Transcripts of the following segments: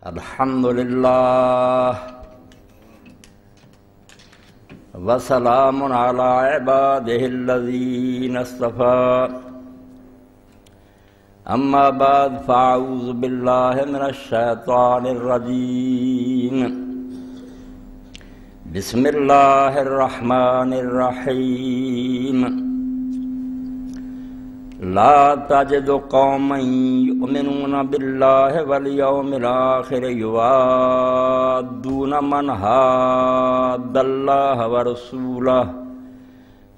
الحمدللہ وسلام علی عبادہ الذین اصطفیٰ اما بعد فاعوذ باللہ من الشیطان الرجیم بسم اللہ الرحمن الرحیم لا تجد قوما یؤمنون باللہ والیوم الآخر یوادون من حاد اللہ ورسولہ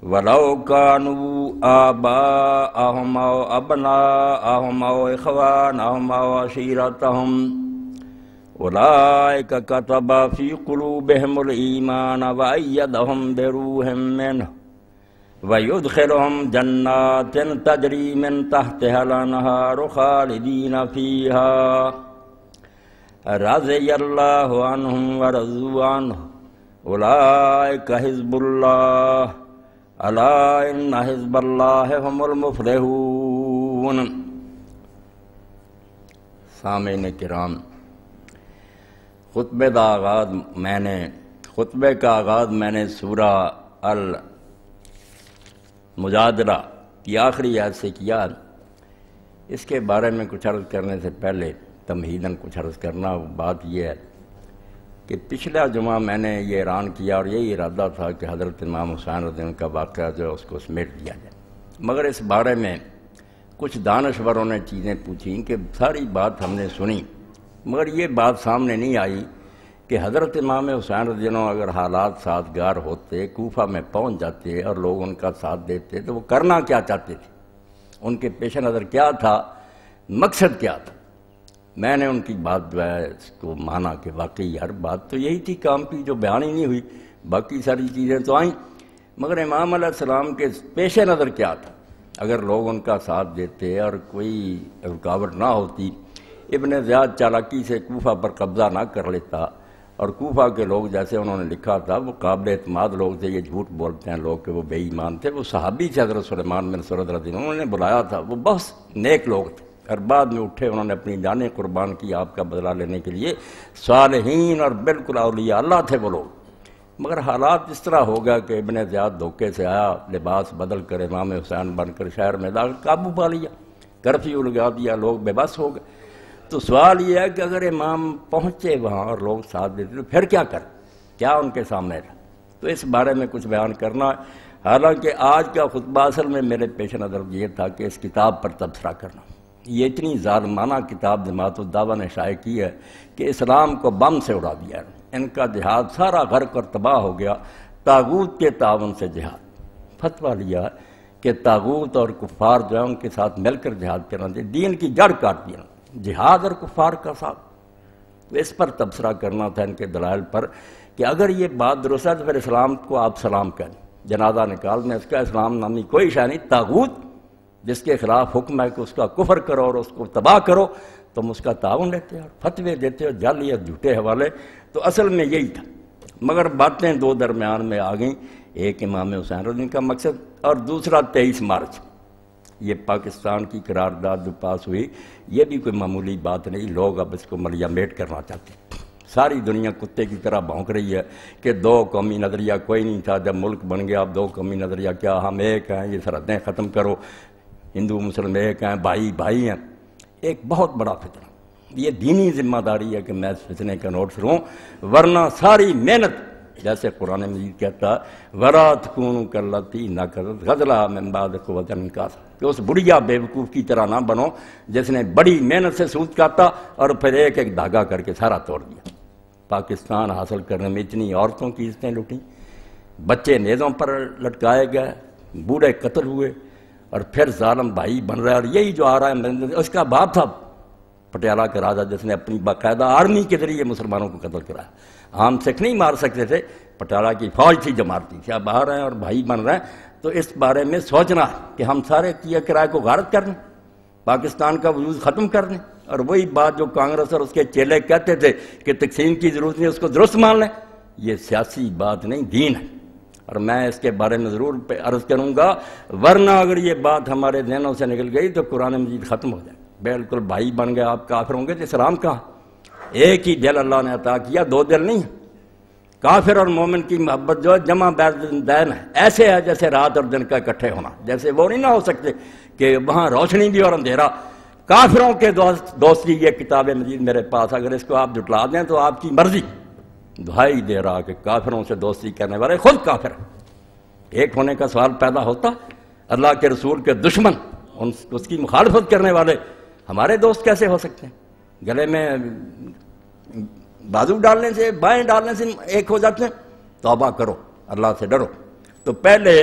ولو كانوا آباءهم أو أبناءهم أو إخوانهم أو عشيرتهم أولئك كتب في قلوبهم الإيمان وأيدهم بروح منه ويدخلهم جنات تجري من تحتها الأنهار خالدين فيها رضي الله عنهم ورضوا عنه أولئك حزب الله الا ان حزب اللہ هم المفلحون۔ سامعین کرام، خطبے کا آغاز میں نے سورہ المجادلہ کی آخری آیت سے کیا۔ اس کے بارے میں کچھ عرض کرنے سے پہلے تمہیداً کچھ عرض کرنا، بات یہ ہے کہ پچھلا جمعہ میں نے یہ اعلان کیا اور یہی ارادہ تھا کہ حضرت امام حسین رضی اللہ عنہ کا واقعہ جو اس کو سمیٹ دیا جائے، مگر اس بارے میں کچھ دانشوروں نے چیزیں پوچھیں کہ ساری بات ہم نے سنی، مگر یہ بات سامنے نہیں آئی کہ حضرت امام حسین رضی اللہ عنہ اگر حالات سازگار ہوتے، کوفہ میں پہنچ جاتے اور لوگ ان کا ساتھ دیتے تو وہ کرنا کیا چاہتے تھے، ان کے پیش نظر کیا تھا، مقصد کیا تھا۔ میں نے ان کی بات جو ہے اس کو مانا کہ واقعی ہر بات تو یہی تھی کام کی جو بیان ہی نہیں ہوئی، باقی ساری چیزیں تو آئیں، مگر امام علیہ السلام کے پیش نظر کیا تھا۔ اگر لوگ ان کا ساتھ دیتے اور کوئی رکاوٹ نہ ہوتی، ابن زیاد چالاکی سے کوفہ پر قبضہ نہ کر لیتا، اور کوفہ کے لوگ جیسے انہوں نے لکھا تھا وہ قابل اعتماد لوگ تھے، یہ جھوٹ بولتے ہیں لوگ کہ وہ بے ایمان تھے، وہ صحابی سے حضرت سلیمان بن سرد رضی اللہ عنہ انہوں نے بلایا تھا، وہ بہت نیک لوگ تھے، اور بعد میں اٹھے انہوں نے اپنی جانیں قربان کی آپ کا بدلہ لینے کے لیے، صالحین اور بالکل اولیاء اللہ تھے وہ لوگ، مگر حالات اس طرح ہو گیا کہ ابن زیاد دھوکے سے آیا، لباس بدل کر امام حسین بن کر شہر میں داخل، قابو پا لیا، کرفیو لگا دیا، لوگ بے بس ہو گئے۔ تو سوال یہ ہے کہ اگر امام پہنچے وہاں اور لوگ ساتھ دیتے تو پھر کیا کر، کیا ان کے سامنے تھا، تو اس بارے میں کچھ بیان کرنا ہے۔ حالانکہ آج کا خطبہ اصل میں میرے پیش نظر یہ تھا کہ اس کتاب پر تبصرہ کرنا، یہ اتنی ظالمانہ کتاب جماعت الدعوہ نے شائع کی ہے کہ اسلام کو بم سے اڑا دیا ہے، ان کا جہاد سارا غرق اور تباہ ہو گیا، طاغوت کے تعاون سے جہاد، فتویٰ لیا کہ طاغوت اور کفار جو ہے ان کے ساتھ مل کر جہاد کرنا چاہیے، دین کی جڑ کاٹ دیا، جہاد اور کفار کا ساتھ۔ تو اس پر تبصرہ کرنا تھا ان کے دلائل پر کہ اگر یہ بات درست ہے تو پھر اسلام کو آپ سلام کہیں، جنازہ نکال دیں، اس کا اسلام نامی کوئی شے نہیں، طاغوت جس کے خلاف حکم ہے کہ اس کا کفر کرو اور اس کو تباہ کرو، تم اس کا تعاون لیتے ہو، فتوے دیتے ہو، جعلی اور جھوٹے حوالے۔ تو اصل میں یہی تھا، مگر باتیں دو درمیان میں آ گئیں، ایک امام حسین رضی اللہ عنہ کا مقصد اور دوسرا 23 مارچ یہ پاکستان کی قرارداد جو پاس ہوئی، یہ بھی کوئی معمولی بات نہیں، لوگ اب اس کو ملیا میٹ کرنا چاہتے ہیں، ساری دنیا کتے کی طرح بھونک رہی ہے کہ دو قومی نظریہ کوئی نہیں تھا، جب ملک بن گیا اب دو قومی نظریہ کیا، ہم ایک ہیں، یہ سرحدیں ختم کرو، ہندو مسلم ایک ہیں، بھائی بھائی ہیں، ایک بہت بڑا فتنہ۔ یہ دینی ذمہ داری ہے کہ میں اس فتنے کا نوٹس لوں، ورنہ ساری محنت جیسے قرآن مجید کہتا وَلَا تَكُونُوا كَالَّتِي نَقَضَتْ غَزْلَهَا مِن بَعْدِ قُوَّةٍ أَنْكَاثًا، کہ اس بڑھیا بیوقوف کی طرح نہ بنو جس نے بڑی محنت سے سود کاٹا اور پھر ایک ایک دھاگا کر کے سارا توڑ دیا۔ پاکستان حاصل کرنے میں اتنی عورتوں کی عزتیں لوٹیں، بچے نیزوں پر لٹکائے گئے، بوڑھے قتل ہوئے، اور پھر ظالم بھائی بن رہا ہے، اور یہی جو آ رہا ہے اس کا باپ تھا پٹیالہ کا راجہ جس نے اپنی باقاعدہ آرمی کے ذریعے مسلمانوں کو قتل کرایا، عام سکھ نہیں مار سکتے تھے، پٹیالہ کی فوج تھی جو مارتی تھی، اب آ رہے ہیں اور بھائی بن رہے ہیں۔ تو اس بارے میں سوچنا کہ ہم سارے کیے کرائے کو غارت کر دیں، پاکستان کا وجود ختم کر دیں، اور وہی بات جو کانگریس اور اس کے چیلے کہتے تھے کہ تقسیم کی ضرورت نہیں، اس کو درست مان لیں، یہ سیاسی بات نہیں، دین ہے، اور میں اس کے بارے میں ضرور عرض کروں گا، ورنہ اگر یہ بات ہمارے ذہنوں سے نکل گئی تو قرآن مجید ختم ہو جائے، بالکل بھائی بن گئے آپ کافر ہوں گے تو اسلام کہاں؟ ایک ہی دل اللہ نے عطا کیا، دو دل نہیں. کافر اور مومن کی محبت جو ہے جمع دین ہے، ایسے ہے جیسے رات اور دن کا اکٹھے ہونا. جیسے وہ نہیں نہ ہو سکتے کہ وہاں روشنی بھی اور اندھیرا. کافروں کے دوستی یہ کتاب مجید میرے پاس، اگر اس کو آپ جھٹلا دیں تو آپ کی مرضی. دہائی دے رہا کہ کافروں سے دوستی کرنے والے خود کافر ہیں. ایک ہونے کا سوال پیدا ہوتا، اللہ کے رسول کے دشمن، اس کی مخالفت کرنے والے ہمارے دوست کیسے ہو سکتے ہیں؟ گلے میں بازو ڈالنے سے، بائیں ڈالنے سے ایک ہو جاتے ہیں. توبہ کرو، اللہ سے ڈرو. تو پہلے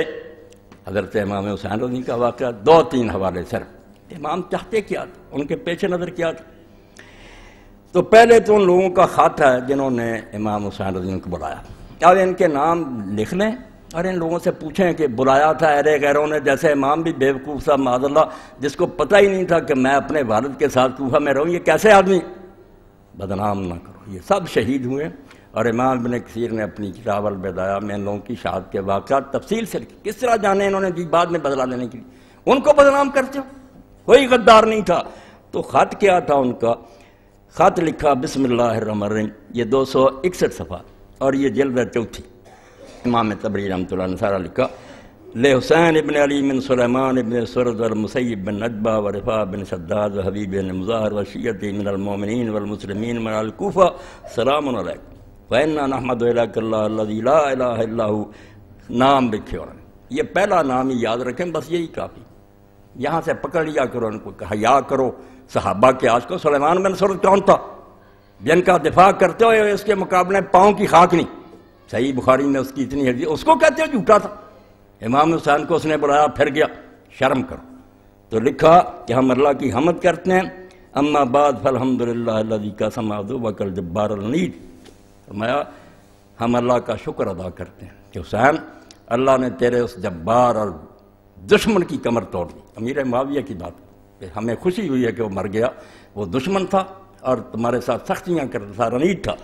حضرت امام حسین رضی کا واقعہ، 2-3 حوالے صرف. امام چاہتے کیا تھا، ان کے پیش نظر کیا تھا. تو پہلے تو ان لوگوں کا خط ہے جنہوں نے امام حسین رضی کو بلایا. اب ان کے نام لکھ لیں اور ان لوگوں سے پوچھیں کہ بلایا تھا ارے غیروں نے، جیسے امام بھی بیوقوف صاحب معاذ اللہ، جس کو پتہ ہی نہیں تھا کہ میں اپنے والد کے ساتھ کوفہ میں رہوں. یہ کیسے آدمی؟ بدنام نہ کرو. یہ سب شہید ہوئے. اور امام ابن کثیر نے اپنی کتاب البدایہ میں ان لوگوں کی شہادت کے واقعات تفصیل سے لکھے. کس طرح جانے انہوں نے بعد میں بدلہ لینے کے لیے ان کو بدنام کرتے ہو. کوئی غدار نہیں تھا. تو خط کیا تھا ان کا؟ خط لکھا بسم اللہ الرحمن الرحیم. یہ 261 صفحہ اور یہ جلد 4. امام طبری رحمۃ اللہ نے سارا لکھا. لے حسین ابن علی من سلیمان ابن سرد والمسیب بن نجبہ ورفاع بن شداد وحبیب بن مظاہر وشیعت من المومنین والمسلمین من الکوفہ سلام علیکم فإنا نحمد إليك اللہ الذي لا الہ الا هو. نام لکھے اور یہ پہلا نام ہی یاد رکھیں، بس یہی کافی. یہاں سے پکڑ لیا کرو، ان کو حیا کرو. صحابہ کے آج کو سلیمان بن سرد کون تھا جن کا دفاع کرتے ہو اس کے مقابلے پاؤں کی خاک نہیں. صحیح بخاری میں اس کی اتنی حدیث، اس کو کہتے ہو جھوٹا تھا. امام حسین کو اس نے بلایا، پھر گیا. شرم کرو. تو لکھا کہ ہم اللہ کی حمد کرتے ہیں. اما بعد فالحمدللہ الذی قسم عدوک الجبار العنید. فرمایا ہم اللہ کا شکر ادا کرتے ہیں کہ حسین اللہ نے تیرے اس جبار اور دشمن کی کمر توڑ دی. امیر معاویہ کی بات کہ ہمیں خوشی ہوئی ہے کہ وہ مر گیا. وہ دشمن تھا اور تمہارے ساتھ سختیاں کرتا تھا، عنید تھا.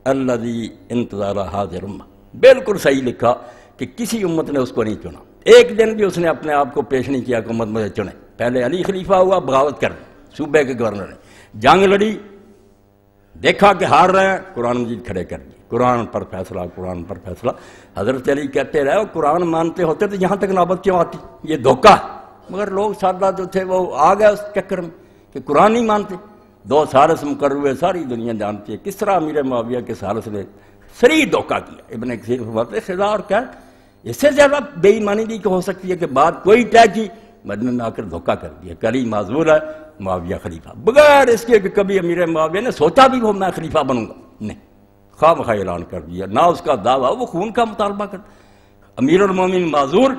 الذی انتظار حاضر امہ. بالکل صحیح لکھا کہ کسی امت نے اس کو نہیں چنا. ایک دن بھی اس نے اپنے آپ کو پیش نہیں کیا کہ امت مجھے چنے. پہلے علی خلیفہ ہوا، بغاوت کر دی، صوبے کے گورنر نے جنگ لڑی، دیکھا کہ ہار رہے ہیں، قرآن مجید کھڑے کر دی. قرآن پر فیصلہ، قرآن پر فیصلہ. حضرت علی کہتے رہے قرآن مانتے ہوتے تو یہاں تک نوبت کیوں آتی؟ یہ دھوکہ. مگر لوگ سادہ جو تھے وہ آ گئے اس چکر میں کہ قرآن نہیں مانتے. 2 سالس مقرر ہوئے، ساری دنیا جانتی ہے کس طرح امیر معاویہ کے سالس نے سری دھوکہ کیا. ابن کثیر فرماتے ہیں خدا اور کیا اس سے زیادہ بے ایمانی نہیں کہ ہو سکتی ہے کہ بات کوئی طے کی، مجمع میں آ کر دھوکہ کر دیا. کلی معذور ہے، معاویہ خلیفہ، بغیر اس کے کہ کبھی امیر معاویہ نے سوچا بھی وہ میں خلیفہ بنوں گا، نہیں، خواہ مخواہ اعلان کر دیا. نہ اس کا دعویٰ، وہ خون کا مطالبہ کرتا. امیر المومنین معذور،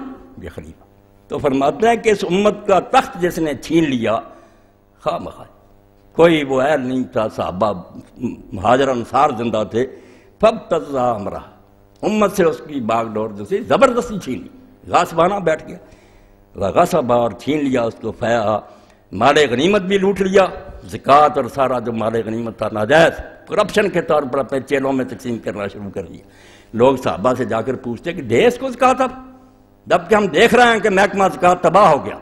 یہ خلیفہ. تو فرماتے ہیں کہ اس امت کا تخت جس نے چھین لیا خواہ مخواہ، کوئی وہ اہل نہیں تھا. صحابہ مہاجر انصار زندہ تھے. فابتزا امرہ، امت سے اس کی باغ ڈور جو سی زبردستی چھین لی. غاصبانہ بیٹھ گیا، غصبہ اور چھین لیا اس کو. فیا مال غنیمت بھی لوٹ لیا، زکوٰۃ اور سارا جو مال غنیمت تھا ناجائز کرپشن کے طور پر اپنے چیلوں میں تقسیم کرنا شروع کر دیا. لوگ صحابہ سے جا کر پوچھتے کہ دے اس کو زکوٰۃ. اب جب کہ ہم دیکھ رہے ہیں کہ محکمہ زکوٰۃ تباہ ہو گیا.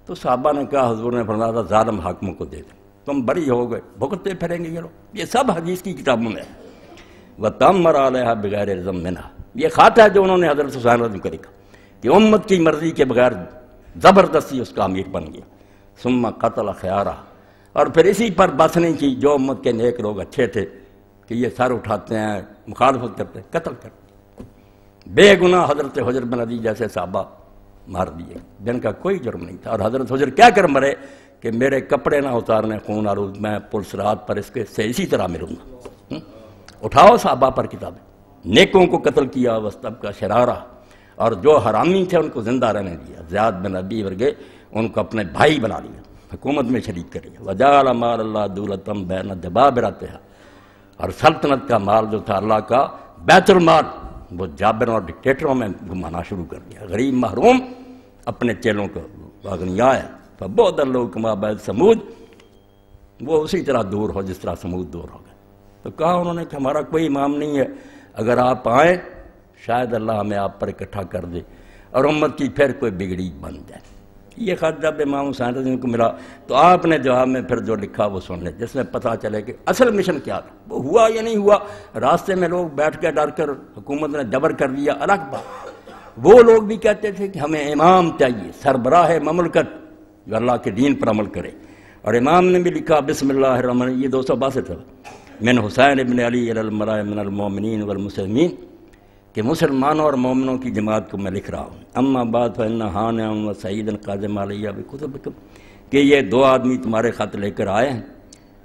تو صحابہ نے کہا، حضور نے فرمایا تھا ظالم حاکموں کو دے دیں، تم بری ہو گئے، بھگتتے پھریں گے یہ لوگ. یہ سب حدیث کی کتابوں میں ہے. وَتَمَّرَ عَلَيْهَا بِغَيْرِ رِضًا مِنْهَا. یہ خط ہے جو انہوں نے حضرت حسین رضی کو لکھا کہ امت کی مرضی کے بغیر زبردستی اس کا امیر بن گیا. ثم قتل خیارہ. اور پھر اسی پر بس نہیں کی جو امت کے نیک لوگ اچھے تھے کہ یہ سر اٹھاتے ہیں، مخالفت کرتے ہیں، قتل کرتے ہیں. بے گناہ حضرت حجر بن عدی جیسے صحابہ مار دیے جن کا کوئی جرم نہیں تھا. اور حضرت حجر کیا کر مرے کہ میرے کپڑے نہ اتارنے خون آلود، میں پلس رات پر اس کے سے اسی طرح مروں گا. اٹھاؤ صحابہ پر کتابیں. نیکوں کو قتل کیا، وسطب کا شرارہ. اور جو حرامی تھے ان کو زندہ رہنے دیا. زیاد بن ابی ورگے ان کو اپنے بھائی بنا لیا، حکومت میں شریک کر لیا. وجعل مال اللہ دولتم بین دبابرتہا. اور سلطنت کا مال جو تھا اللہ کا بیت المال وہ جابروں اور ڈکٹیٹروں میں گھمانا شروع کر دیا. غریب محروم اپنے چیلوں کو اغنیاء ہے. فبعد اللہ کما بعد سمود، وہ اسی طرح دور ہو جس طرح سمود دور ہو گئے. تو کہا انہوں نے کہ ہمارا کوئی امام نہیں ہے، اگر آپ آئیں شاید اللہ ہمیں آپ پر اکٹھا کر دے اور امت کی پھر کوئی بگڑی بن جائے. یہ خط جب امام حسین رضی اللہ عنہ کو ملا تو آپ نے جواب میں پھر جو لکھا وہ سن لیں، جس میں پتہ چلے کہ اصل مشن کیا تھا، وہ ہوا یا نہیں ہوا۔ راستے میں لوگ بیٹھ کے ڈر کر حکومت نے جبر کر دیا، الگ بات۔ وہ لوگ بھی کہتے تھے کہ ہمیں امام چاہیے، سربراہ مملکت جو اللہ کے دین پر عمل کرے، اور امام نے بھی لکھا بسم اللہ الرحمن الرحیم، یہ 262 تھا، من حسین ابن علی الی الملائ من المؤمنین والمسلمین، کہ مسلمانوں اور مومنوں کی جماعت کو میں لکھ رہا ہوں۔ اما بعد فإن حانع و سعید قادم علیہ بکتبکم، کہ یہ دو آدمی تمہارے خط لے کر آئے ہیں،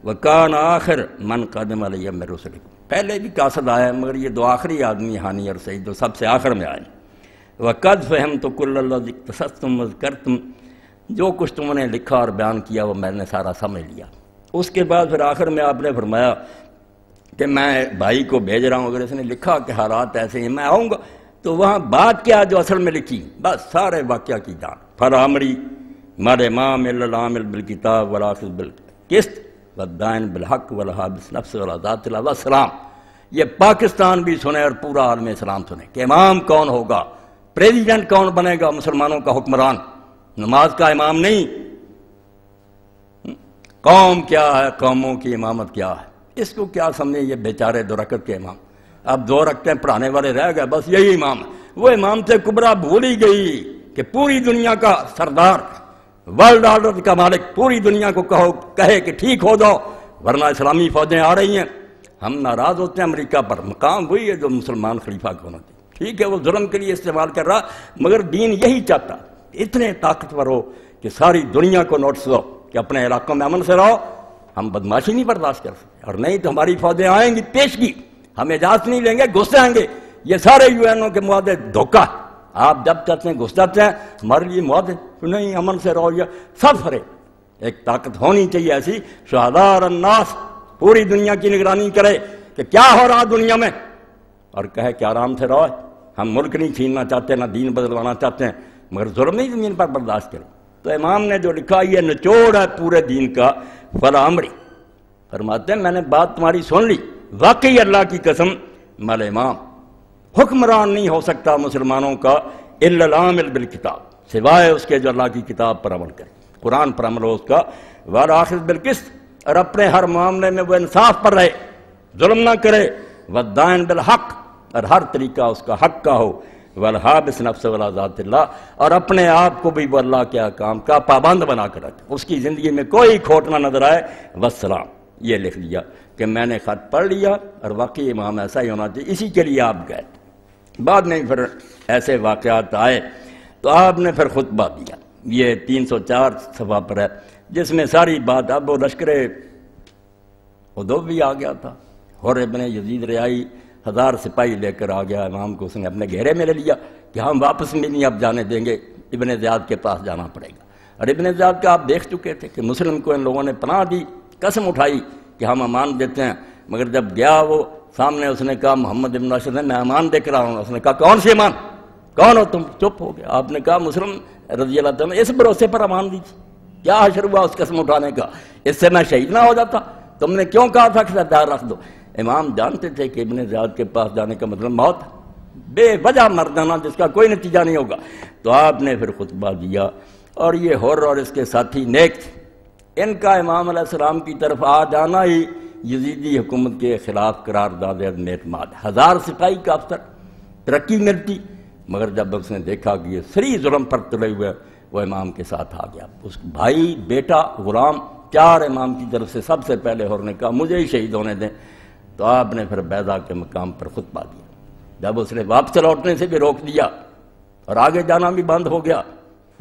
وکان آخر من قادم علیہ من رسلکم، پہلے بھی قاصد آیا ہے مگر یہ دو آخری آدمی حانی اور سعید جو سب سے آخر میں آئے ہیں۔ وقد فہمت کل الذی اقتصصتم وذکرتم، جو کچھ تم نے لکھا اور بیان کیا وہ میں نے سارا سمجھ لیا۔ اس کے بعد پھر آخر میں آپ نے فرمایا کہ میں بھائی کو بھیج رہا ہوں، اگر اس نے لکھا کہ حالات ایسے ہیں میں آؤں گا، تو وہاں بات کیا جو اصل میں لکھی، بس سارے واقعہ کی جان۔ فَالْأَمْرِ مَا امام إِلَّا الْعَامِلُ بِالْكِتَابِ وَالْآخِذُ بِالْقِسْطِ وَالدَّاعِنُ بِالْحَقِّ وَالْحَابِسُ نَفْسَهُ وَعَلَىٰ ذَاتِ اللَّهِ وَالسَّلَامُ۔ یہ پاکستان بھی سنے اور پورا عالم اسلام سنے کہ امام کون ہوگا، پریزیڈنٹ کون بنے گا مسلمانوں کا حکمران، نماز کا امام نہیں۔ قوم کیا ہے، قوموں کی امامت کیا ہے، اس کو کیا سمجھیں یہ بیچارے 2 رکعت کے امام، اب 2 رکعتیں پڑھانے والے رہ گئے، بس یہی امام ہے۔ وہ امام سے کبریٰ بھول ہی گئی کہ پوری دنیا کا سردار، ورلڈ آرڈر کا مالک، پوری دنیا کو کہے کہ ٹھیک ہو جاؤ ورنہ اسلامی فوجیں آ رہی ہیں۔ ہم ناراض ہوتے ہیں امریکہ پر، مقام وہی ہے جو مسلمان خلیفہ کو ہونا چاہیے، ٹھیک ہے وہ ظلم کے لیے استعمال کر رہا، مگر دین یہی چاہتا، اتنے طاقتور ہو کہ ساری دنیا کو نوٹس دو کہ اپنے علاقوں میں امن سے رہو، ہم بدماشی نہیں برداشت کر سکتے، اور نہیں تو ہماری فوجیں آئیں گی پیشگی، ہم اجازت نہیں لیں گے، گھس جائیں گے۔ یہ سارے UN کے معاہدے دھوکہ، آپ جب چاہتے ہیں گھس جاتے ہیں، ہمارے لیے معاہدے نہیں، امن سے رہو، یہ سب فرے۔ ایک طاقت ہونی چاہیے ایسی، شہداء الناس، پوری دنیا کی نگرانی کرے کہ کیا ہو رہا دنیا میں، اور کہے کہ آرام سے رہو، ہم ملک نہیں چھیننا چاہتے، نہ دین بدلوانا چاہتے ہیں، مگر ظلم نہیں زمین پر برداشت کریں۔ تو امام نے جو لکھا یہ نچوڑ ہے پورے دین کا۔ فَالْأَمْرِ، فرماتے ہیں میں نے بات تمہاری سن لی، واقعی اللہ کی قسم مال امام حکمران نہیں ہو سکتا مسلمانوں کا الا العامل بالکتاب، سوائے اس کے جو اللہ کی کتاب پر عمل کرے، قرآن پر عمل ہو اس کا، والآخذ بالقسط، اور اپنے ہر معاملے میں وہ انصاف پر رہے، ظلم نہ کرے، والدائن بالحق، اور ہر طریقہ اس کا حق کا ہو، والحابس نفس وعلی ذات اللہ، اور اپنے آپ کو بھی وہ اللہ کے احکام کا پابند بنا کر رکھے، اس کی زندگی میں کوئی کھوٹ نہ نظر آئے۔ والسلام، یہ لکھ دیا کہ میں نے خط پڑھ لیا اور واقعی امام ایسا ہی ہونا چاہیے، اسی کے لیے آپ گئے۔ بعد میں پھر ایسے واقعات آئے تو آپ نے پھر خطبہ دیا، یہ 304 صفحہ پر ہے، جس میں ساری بات، اب وہ لشکر عدو بھی آ گیا تھا، حر ابن یزید ریائی 1000 سپاہی لے کر آ گیا، امام کو اس نے اپنے گھیرے میں لے لیا کہ ہم واپس بھی نہیں اب جانے دیں گے، ابن زیاد کے پاس جانا پڑے گا۔ اور ابن زیاد کا آپ دیکھ چکے تھے کہ مسلم کو ان لوگوں نے پناہ دی، قسم اٹھائی کہ ہم امان دیتے ہیں، مگر جب گیا وہ سامنے اس نے کہا محمد ابن اشد میں امان دے کر رہا ہوں، اس نے کہا کون سی امان، کون ہو تم، چپ ہو گیا۔ آپ نے کہا مسلم رضی اللہ تعالیٰ اس بھروسے پر امان دی تھی، کیا حشر ہوا اس قسم اٹھانے کا، اس سے میں شہید نہ ہو جاتا، تم نے کیوں کہا تھا کہ سردار رکھ دو۔ امام جانتے تھے کہ ابن زیاد کے پاس جانے کا مطلب موت، بے وجہ مر جانا جس کا کوئی نتیجہ نہیں ہوگا۔ تو آپ نے پھر خطبہ دیا، اور یہ حر اور اس کے ساتھی نیک تھے، ان کا امام علیہ السلام کی طرف آ جانا ہی یزیدی حکومت کے خلاف قرار داد عدم اعتماد، 1000 سپاہی کا افسر ترقی ملتی، مگر جب اس نے دیکھا کہ یہ سری ظلم پر تلے ہوئے، وہ امام کے ساتھ آ گیا، اس بھائی بیٹا غلام 4 امام کی طرف سے سب سے پہلے حر نے کہا مجھے ہی شہید ہونے دیں۔ تو آپ نے پھر بیضا کے مقام پر خطبہ دیا، جب اس نے واپس لوٹنے سے بھی روک دیا اور آگے جانا بھی بند ہو گیا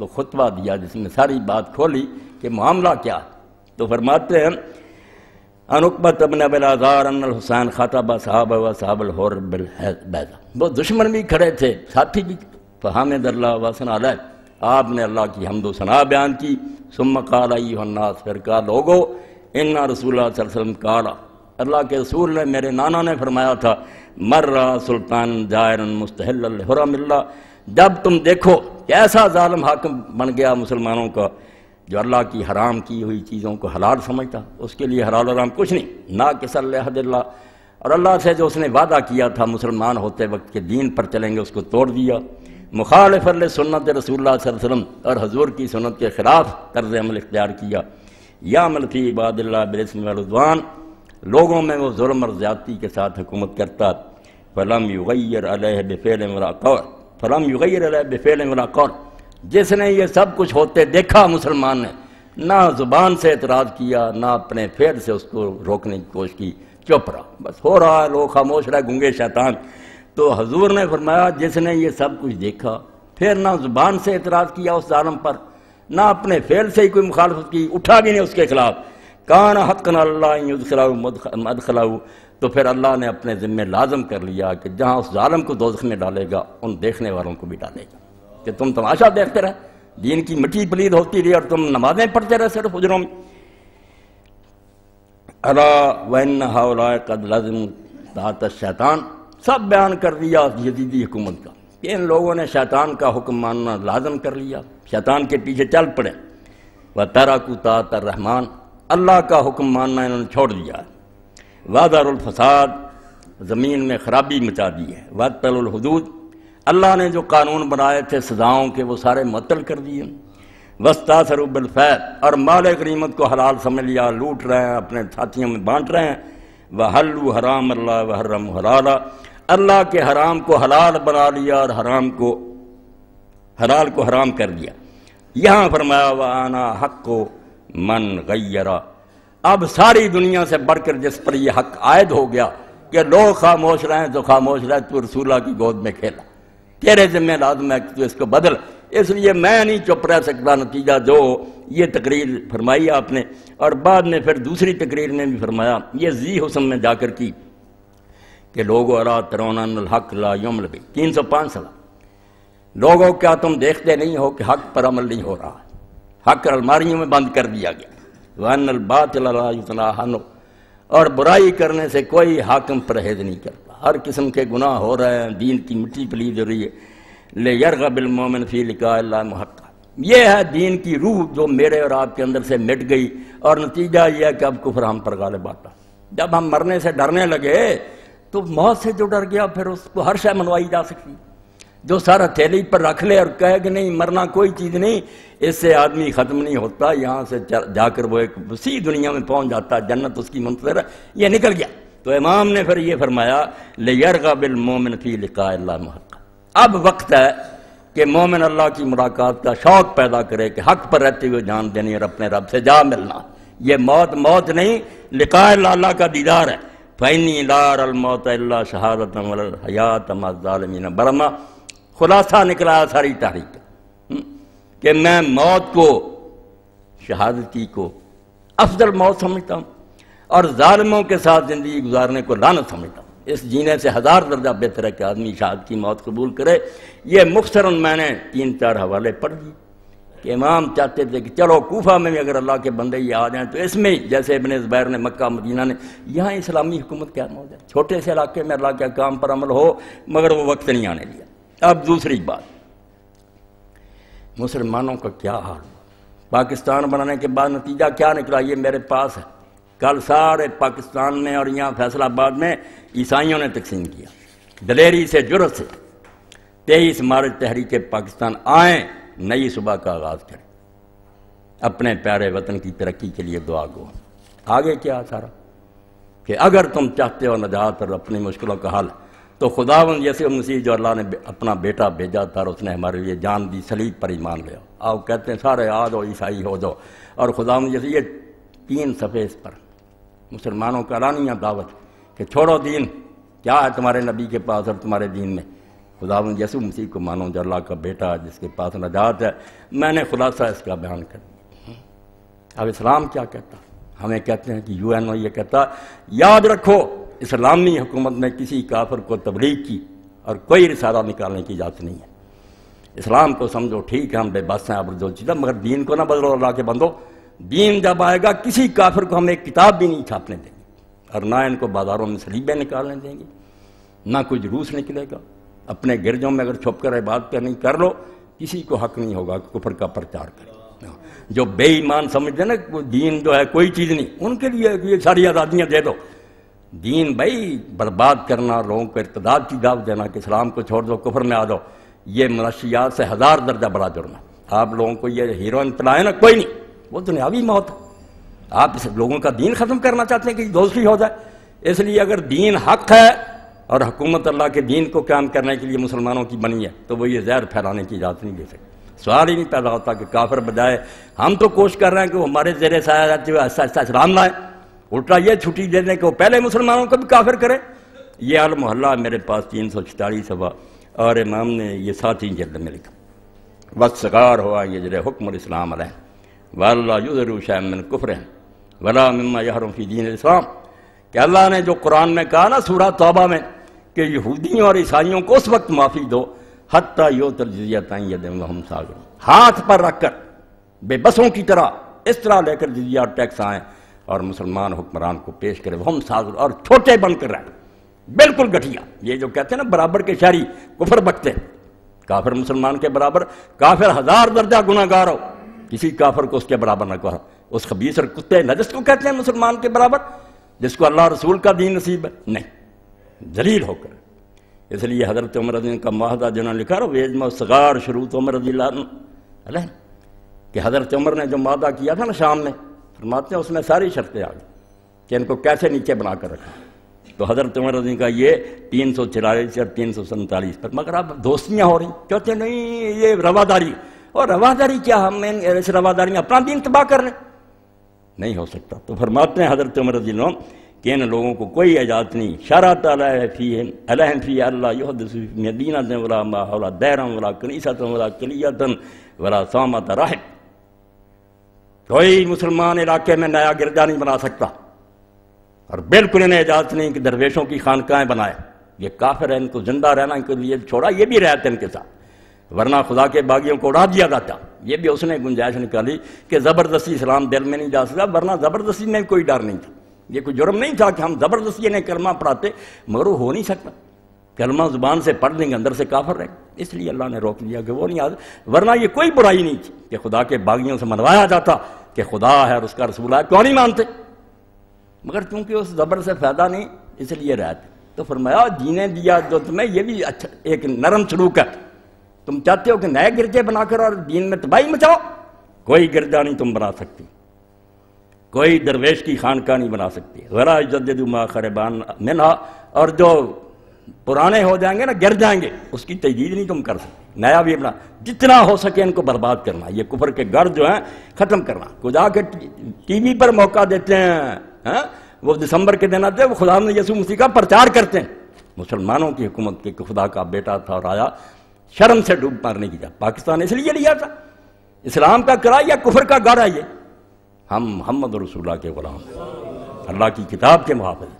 تو خطبہ دیا جس میں ساری بات کھولی کہ معاملہ کیا۔ تو فرماتے ہیں ان عقبۃ بن ابی العذار ان الحسین خطب صحابہ و صحاب الحر بالبیضا، وہ دشمن بھی کھڑے تھے ساتھی بھی، فحمد اللہ وثنا علیہ، آپ نے اللہ کی حمد و ثنا بیان کی، ثم قال ایھا الناس، پھر کہا لوگو ان رسول اللہ صلی اللہ علیہ وسلم قال، اللہ کے رسول نے، میرے نانا نے فرمایا تھا، مر سلطان جائر مستحل الحرم اللہ، جب تم دیکھو کہ ایسا ظالم حاکم بن گیا مسلمانوں کا جو اللہ کی حرام کی ہوئی چیزوں کو حلال سمجھتا، اس کے لیے حلال حرام کچھ نہیں، ناقص العہد اللہ، اور اللہ سے جو اس نے وعدہ کیا تھا مسلمان ہوتے وقت کے دین پر چلیں گے اس کو توڑ دیا، مخالف سنت رسول اللہ صلی اللہ علیہ وسلم اور حضور کی سنت کے خلاف طرز عمل اختیار کیا، یعمل فی عباد اللہ بالاسم والعدوان، لوگوں میں وہ ظلم اور زیادتی کے ساتھ حکومت کرتا، فلم یغیر علیہ بفعل ولا قول، جس نے یہ سب کچھ ہوتے دیکھا مسلمان نے، نہ زبان سے اعتراض کیا نہ اپنے فعل سے اس کو روکنے کی کوشش کی، چپ رہا، بس ہو رہا ہے، لوگ خاموش رہے، گنگے شیطان۔ تو حضور نے فرمایا جس نے یہ سب کچھ دیکھا، پھر نہ زبان سے اعتراض کیا اس ظالم پر، نہ اپنے فعل سے ہی کوئی مخالفت کی، اٹھا بھی نہیں اس کے خلاف، کان حقا اللہ یدخلہ مدخلہ، تو پھر اللہ نے اپنے ذمہ لازم کر لیا کہ جہاں اس ظالم کو دوزخ میں ڈالے گا ان دیکھنے والوں کو بھی ڈالے گا، کہ تم تماشا دیکھتے رہے، دین کی مٹی پلید ہوتی رہی اور تم نمازیں پڑھتے رہے صرف حجروں میں۔ الا وان ہؤلاء قد لزموا طاعۃ الشیطان، سب بیان کر دیا یزیدی حکومت کا کہ ان لوگوں نے شیطان کا حکم ماننا لازم کر لیا، شیطان کے پیچھے چل پڑے، وترکوا طاعۃ الرحمن، اللہ کا حکم ماننا انہوں نے چھوڑ دیا، وَأَظْهَرُوا الْفَسَادَ، زمین میں خرابی مچا دی ہے، وَأَبْطَلُوا الْحُدُودَ، اللہ نے جو قانون بنائے تھے سزاؤں کے وہ سارے معطل کر دیے، وَاسْتَأْثَرُوا بِالْفَیْءِ، اور مال غنیمت کو حلال سمجھ لیا، لوٹ رہے ہیں، اپنے ساتھیوں میں بانٹ رہے ہیں، وَحَلُّوا حَرَامَ اللَّهِ وَحَرَّمُوا حَلَالَ، اللہ کے حرام کو حلال بنا لیا اور حلال کو حرام کر دیا۔ یہاں فرمایا وَأَنَا حَقُّ مَنْ غَيَّرَ، اب ساری دنیا سے بڑھ کر جس پر یہ حق عائد ہو گیا کہ لوگ خاموش رہیں تو خاموش رہے، تو رسول اللہ کی گود میں کھیلا، تیرے ذمہ لازم ہے کہ تو اس کو بدل، اس لیے میں نہیں چپ رہ سکتا۔ نتیجہ جو یہ تقریر فرمائی آپ نے، اور بعد میں پھر دوسری تقریر میں بھی فرمایا، یہ ذی حسن میں جا کر کی کہ لوگو الا ترون ان الحق لا یعمل بہ، 305 سال، لوگوں کیا تم دیکھتے نہیں ہو کہ حق پر عمل نہیں ہو رہا، حق الماریوں میں بند کر دیا گیا، وَأَنَّ الْبَاطِلَ لَا يُتْنَاهَ عَنْهُ، اور برائی کرنے سے کوئی حاکم پرہیز نہیں کرتا، ہر قسم کے گناہ ہو رہے ہیں، دین کی مٹی پلید ہو رہی ہے، لِيَرْغَبِ الْمُؤْمِنُ فِي لِقَاءِ اللَّهِ مُحَقًّا، یہ ہے دین کی روح جو میرے اور آپ کے اندر سے مٹ گئی، اور نتیجہ یہ ہے کہ اب کفر ہم پر غالب آتا۔ جب ہم مرنے سے ڈرنے لگے تو موت سے جو ڈر گیا پھر اس کو ہر شے منوائی جا سکتی، جو سارا تھیلی پر رکھ لے اور کہے کہ نہیں مرنا کوئی چیز نہیں، اس سے آدمی ختم نہیں ہوتا، یہاں سے جا کر وہ ایک وسیع دنیا میں پہنچ جاتا ہے، جنت اس کی منتظر ہے، یہ نکل گیا۔ تو امام نے پھر یہ فرمایا لِيَرْغَبِ الْمُؤْمِنُ فِي لِقَاءِ اللَّهِ مُحَقًّا، اب وقت ہے کہ مومن اللہ کی ملاقات کا شوق پیدا کرے کہ حق پر رہتے ہوئے جان دینی اور اپنے رب سے جا ملنا، یہ موت نہیں، لقاء اللہ کا دیدار ہے۔ فَإِنِّي لَا أَرَى الْمَوْتَ إِلَّا شَهَادَةً وَلَا الْحَيَاةَ مَعَ الظَّالِمِينَ برما، خلاصہ نکلا ساری تاریخ کہ میں موت کو، شہادتی کو افضل موت سمجھتا ہوں اور ظالموں کے ساتھ زندگی گزارنے کو لعنت سمجھتا ہوں، اس جینے سے 1000 درجہ بہتر ہے کہ آدمی شہادت کی موت قبول کرے۔ یہ مختصراً میں نے 3-4 حوالے پڑھ دیے کہ امام چاہتے تھے کہ چلو کوفہ میں بھی اگر اللہ کے بندے یہ آ جائیں تو اس میں جیسے ابن زبیر نے مکہ مدینہ نے، یہاں اسلامی حکومت قائم ہو جائے، چھوٹے سے علاقے میں اللہ کے کام پر عمل ہو، مگر وہ وقت نہیں آنے دیا۔ اب دوسری بات، مسلمانوں کا کیا حال ہوا، پاکستان بنانے کے بعد نتیجہ کیا نکلا، یہ میرے پاس ہے، کل سارے پاکستان میں اور یہاں فیصل آباد میں عیسائیوں نے تقسیم کیا، دلیری سے، جرأت سے، 23 مارچ تحریک پاکستان آئیں، نئی صبح کا آغاز کریں، اپنے پیارے وطن کی ترقی کے لیے دعا گو۔ آگے کیا سارا کہ اگر تم چاہتے ہو نجات اور اپنی مشکلوں کا حل تو خداوند یسوع مسیح جو اللہ نے اپنا بیٹا بھیجا تھا اور اس نے ہمارے لیے جان دی، صلیب پر ایمان لے آؤ۔ آپ کہتے ہیں سارے آ جاؤ، عیسائی ہو جاؤ، اور خداوند یسوع، یہ 3 صفحے اس پر مسلمانوں کا اعلانیہ دعوت کہ چھوڑو دین، کیا ہے تمہارے نبی کے پاس اور تمہارے دین میں، خداوند یسوع مسیح کو مانو جو اللہ کا بیٹا ہے جس کے پاس نجات ہے۔ میں نے خلاصہ اس کا بیان کر دیا۔ اب اسلام کیا کہتا، ہمیں کہتے ہیں کہ UN یہ کہتا، یاد رکھو اسلامی حکومت میں کسی کافر کو تبلیغ کی اور کوئی رسالہ نکالنے کی اجازت نہیں ہے۔ اسلام کو سمجھو ٹھیک ہے، ہم بے بس ہیں اب جو چیزیں، مگر دین کو نہ بدلو اللہ کے بندو۔ دین جب آئے گا کسی کافر کو ہم ایک کتاب بھی نہیں چھاپنے دیں گے، اور نہ ان کو بازاروں میں صلیبیں نکالنے دیں گے، نہ کوئی جلوس نکلے گا۔ اپنے گرجوں میں اگر چھپ کر عبادت نہیں کر لو، کسی کو حق نہیں ہوگا کہ کفر کا پرچار کرے۔ جو بے ایمان سمجھتے ہیں نا دین جو ہے کوئی چیز نہیں، ان کے لیے یہ ساری آزادیاں دے دو۔ دین بھائی برباد کرنا، لوگوں کو ارتداد کی دعوت دینا کہ اسلام کو چھوڑ دو، کفر میں آ جاؤ، یہ منشیات سے 1000 درجہ بڑا جرم ہے۔ آپ لوگوں کو یہ ہیروئن پلائے نا، کوئی نہیں، وہ دنیاوی موت ہے۔ آپ اس لوگوں کا دین ختم کرنا چاہتے ہیں کہ دوسری ہو جائے؟ اس لیے اگر دین حق ہے اور حکومت اللہ کے دین کو قائم کرنے کے لیے مسلمانوں کی بنی ہے تو وہ یہ زہر پھیلانے کی اجازت نہیں دے سکتے۔ سوال ہی نہیں پیدا ہوتا کہ کافر بجائے ہم تو کوشش کر رہے ہیں کہ وہ ہمارے زیر سایہ رہتے ہوئے ایسا ایسا اسلام لائیں، الٹا یہ چھٹی دے دیں کہ وہ پہلے مسلمانوں کو بھی کافر کرے۔ یہ المحلہ میرے پاس 346 صفحہ اور امام نے یہ 7 جلد میں لکھا۔ وَالصِّغَارُ ہوا یجری حکم الاسلام علیہ وَاللَّهُ یُظْہِرُ شَیْئًا مِّن کُفْرِهِمْ وَلَا مِمَّا یَحْرُمُ فِی دِینِ الاسلام، کہ اللہ نے جو قرآن میں کہا نا سورہ توبہ میں کہ یہودیوں اور عیسائیوں کو اس وقت معافی دو حتیٰ یؤتوا الجزیۃ عن یدٍ وہم صاغرون، ہاتھ پر رکھ کر بے بسوں کی طرح اس طرح لے کر جزیہ اور ٹیکس آئیں اور مسلمان حکمران کو پیش کرے وہم صاغرون، اور چھوٹے بن کر رہیں، بالکل گٹھیا۔ یہ جو کہتے ہیں نا برابر کے شہری کفر بکتے، کافر مسلمان کے برابر، کافر 1000 درجہ گناہ گار ہو، کسی کافر کو اس کے برابر نہ کہا۔ اس خبیث اور کتے نجس کو کہتے ہیں مسلمان کے برابر جس کو اللہ رسول کا دین نصیب ہے؟ نہیں، ذلیل ہو کر۔ اس لیے حضرت عمر رضی اللہ کا معاہدہ جنہوں نے لکھا ویجمع الصغار شروط عمر رضی اللہ عنہ علیہ، کہ حضرت عمر نے جو معاہدہ کیا تھا نا شام میں، فرماتے ہیں اس میں ساری شرطیں آ گئی کہ ان کو کیسے نیچے بنا کر رکھا۔ تو حضرت عمر رضی کا یہ 344 اور 347 پر، مگر اب دوستیاں ہو رہی، کہتے ہیں نہیں یہ رواداری، اور رواداری کیا ہم اس رواداری میں اپنا دین تباہ کر لیں؟ نہیں ہو سکتا۔ تو فرماتے ہیں حضرت عمر رضی اللہ کہ ان لوگوں کو کوئی اجازت نہیں، شرط علیہم فی اللہ یحدث فی مدینۃ ولا ماحول دیرا ولا کنیسۃ ولا کلیۃ ولا صامت راہب، کوئی مسلمان علاقے میں نیا گرجا نہیں بنا سکتا، اور بالکل انہیں اجازت نہیں کہ درویشوں کی خانقاہیں بنائے۔ یہ کافر ہے، ان کو زندہ رہنا ان کے لیے چھوڑا، یہ بھی رہتے ان کے ساتھ، ورنہ خدا کے باغیوں کو اڑا دیا جاتا۔ یہ بھی اس نے گنجائش نکالی کہ زبردستی اسلام دل میں نہیں جا سکتا، ورنہ زبردستی میں کوئی ڈر نہیں تھا، یہ کوئی جرم نہیں تھا کہ ہم زبردستی انہیں کلمہ پڑھاتے، مگر وہ ہو نہیں سکتا، کلمہ زبان سے پڑھ لیں گے اندر سے کافر رہے، اس لیے اللہ نے روک دیا کہ وہ نہیں آتا، ورنہ یہ کوئی برائی نہیں تھی کہ خدا کے باغیوں سے منوایا جاتا کہ خدا ہے اور اس کا رسول ہے، کیوں نہیں مانتے؟ مگر چونکہ اس زبر سے فائدہ نہیں، اس لیے رہتے۔ تو فرمایا جینے دیا جو تمہیں، یہ بھی اچھا ایک نرم سلوک ہے۔ تم چاہتے ہو کہ نئے گرجے بنا کر اور دین میں تباہی مچاؤ؟ کوئی گرجا نہیں تم بنا سکتی، کوئی درویش کی خانقاہ نہیں بنا سکتی۔ وَلَا يُجَدِّدُ مَا خَرَبَ مِنْهَا، اور جو پرانے ہو جائیں گے نا، گر جائیں گے، اس کی تجدید نہیں تم کر سکتے، نیا بھی بنا، جتنا ہو سکے ان کو برباد کرنا، یہ کفر کے گھر جو ہیں ختم کرنا۔ خدا کے ٹی وی پر موقع دیتے ہیں، وہ دسمبر کے دن آتے ہیں، وہ خدا نے یسوع مسیح کا پرچار کرتے ہیں، مسلمانوں کی حکومت کے کہ خدا کا بیٹا تھا اور آیا شرم سے ڈوب مارنے کی جا۔ پاکستان اس لیے لیا تھا، اسلام کا کرا یا کفر کا گڑھ ہے؟ یہ ہم محمد رسول اللہ کے غلام ہیں، اللہ کی کتاب کے محافظ ہیں۔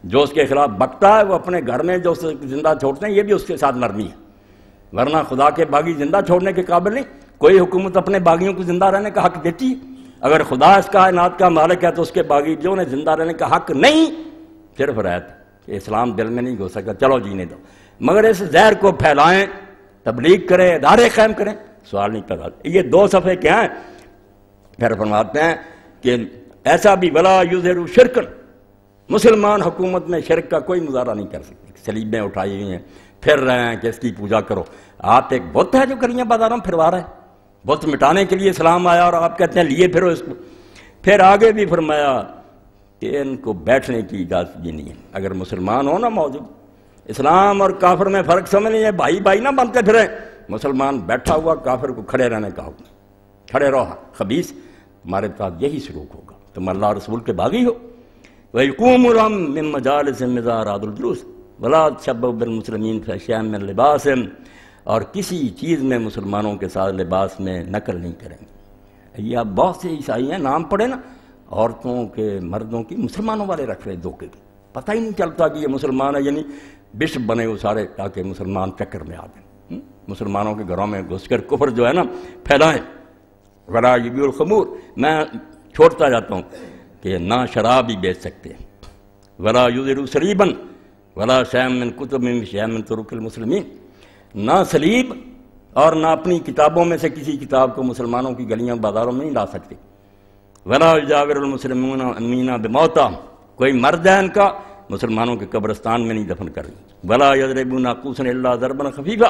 جو اس کے خلاف بکتا ہے وہ اپنے گھر میں جو اسے زندہ چھوڑتے ہیں، یہ بھی اس کے ساتھ نرمی ہے، ورنہ خدا کے باغی زندہ چھوڑنے کے قابل نہیں۔ کوئی حکومت اپنے باغیوں کو زندہ رہنے کا حق دیتی ہے؟ اگر خدا اس کائنات کا مالک ہے تو اس کے باغی جو انہیں زندہ رہنے کا حق نہیں، صرف رہت کہ اسلام دل میں نہیں گھس سکتا، چلو جینے دو، مگر اس زہر کو پھیلائیں، تبلیغ کریں، ادارے قائم کریں، سوال نہیں پیدا۔ یہ 2 صفحے کیا ہیں؟ پھر فرماتے ہیں کہ ایسا بھی ولا یظہر شرکن، مسلمان حکومت میں شرک کا کوئی مظاہرہ نہیں کر سکتے، سلیبیں اٹھائی ہوئی ہیں، پھر رہے ہیں کہ اس کی پوجا کرو۔ آپ ایک بت ہے جو کریاں بازاروں میں پھروا رہے ہیں، بت مٹانے کے لیے اسلام آیا اور آپ کہتے ہیں لیے پھرو اس کو۔ پھر آگے بھی فرمایا کہ ان کو بیٹھنے کی اجازت بھی نہیں ہے، اگر مسلمان ہو نا موجود، اسلام اور کافر میں فرق سمجھ نہیں ہے، بھائی بھائی نہ بنتے پھریں، مسلمان بیٹھا ہوا، کافر کو کھڑے رہنے کا حکم، کھڑے رہو، خبیث تمہارے پاس یہی سلوک ہوگا، تم اللہ رسول کے باغی ہو۔ وَيَقُومُ لَهُم مِّن مَّجَالِسِهِمْ إِذَا أَرَادُوا الْجُلُوسَ وَلَا تَشَبَّهُوا بِالْمُسْلِمِينَ فِي شَيْءٍ مِّن لِبَاسِهِمْ، اور کسی چیز میں مسلمانوں کے ساتھ لباس میں نقل نہیں کریں گے۔ یہ اب بہت سے عیسائی ہیں، نام پڑھے نا، عورتوں کے مردوں کی مسلمانوں والے رکھ رہے دھوکے کے، پتہ ہی نہیں چلتا کہ یہ مسلمان ہے، یعنی بشپ بنے وہ سارے تاکہ مسلمان چکر میں آ جائیں، مسلمانوں کے گھروں میں گھس کر کفر جو ہے نا پھیلائیں۔ وَلَا يَبِيعُ الْخَمُورَ، میں چھوڑتا جاتا ہوں کہ نہ شراب ہی بیچ سکتے ہیں۔ وَلَا يُظْهِرُ صَلِيبًا وَلَا شَيْئًا مِّن كُتُبٍ شَيْئًا مِّن طُرُقِ الْمُسْلِمِينَ، نہ صلیب اور نہ اپنی کتابوں میں سے کسی کتاب کو مسلمانوں کی گلیاں بازاروں میں نہیں لا سکتے۔ وَلَا يُجَاوِرُ الْمُسْلِمُونَ أَمِينًا بِمَوْتَىٰ، کوئی مرد ہے ان کا مسلمانوں کے قبرستان میں نہیں دفن کریں۔ وَلَا يَضْرِبُونَ عَقُوسًا إِلَّا ضَرْبًا خَفِيفًا،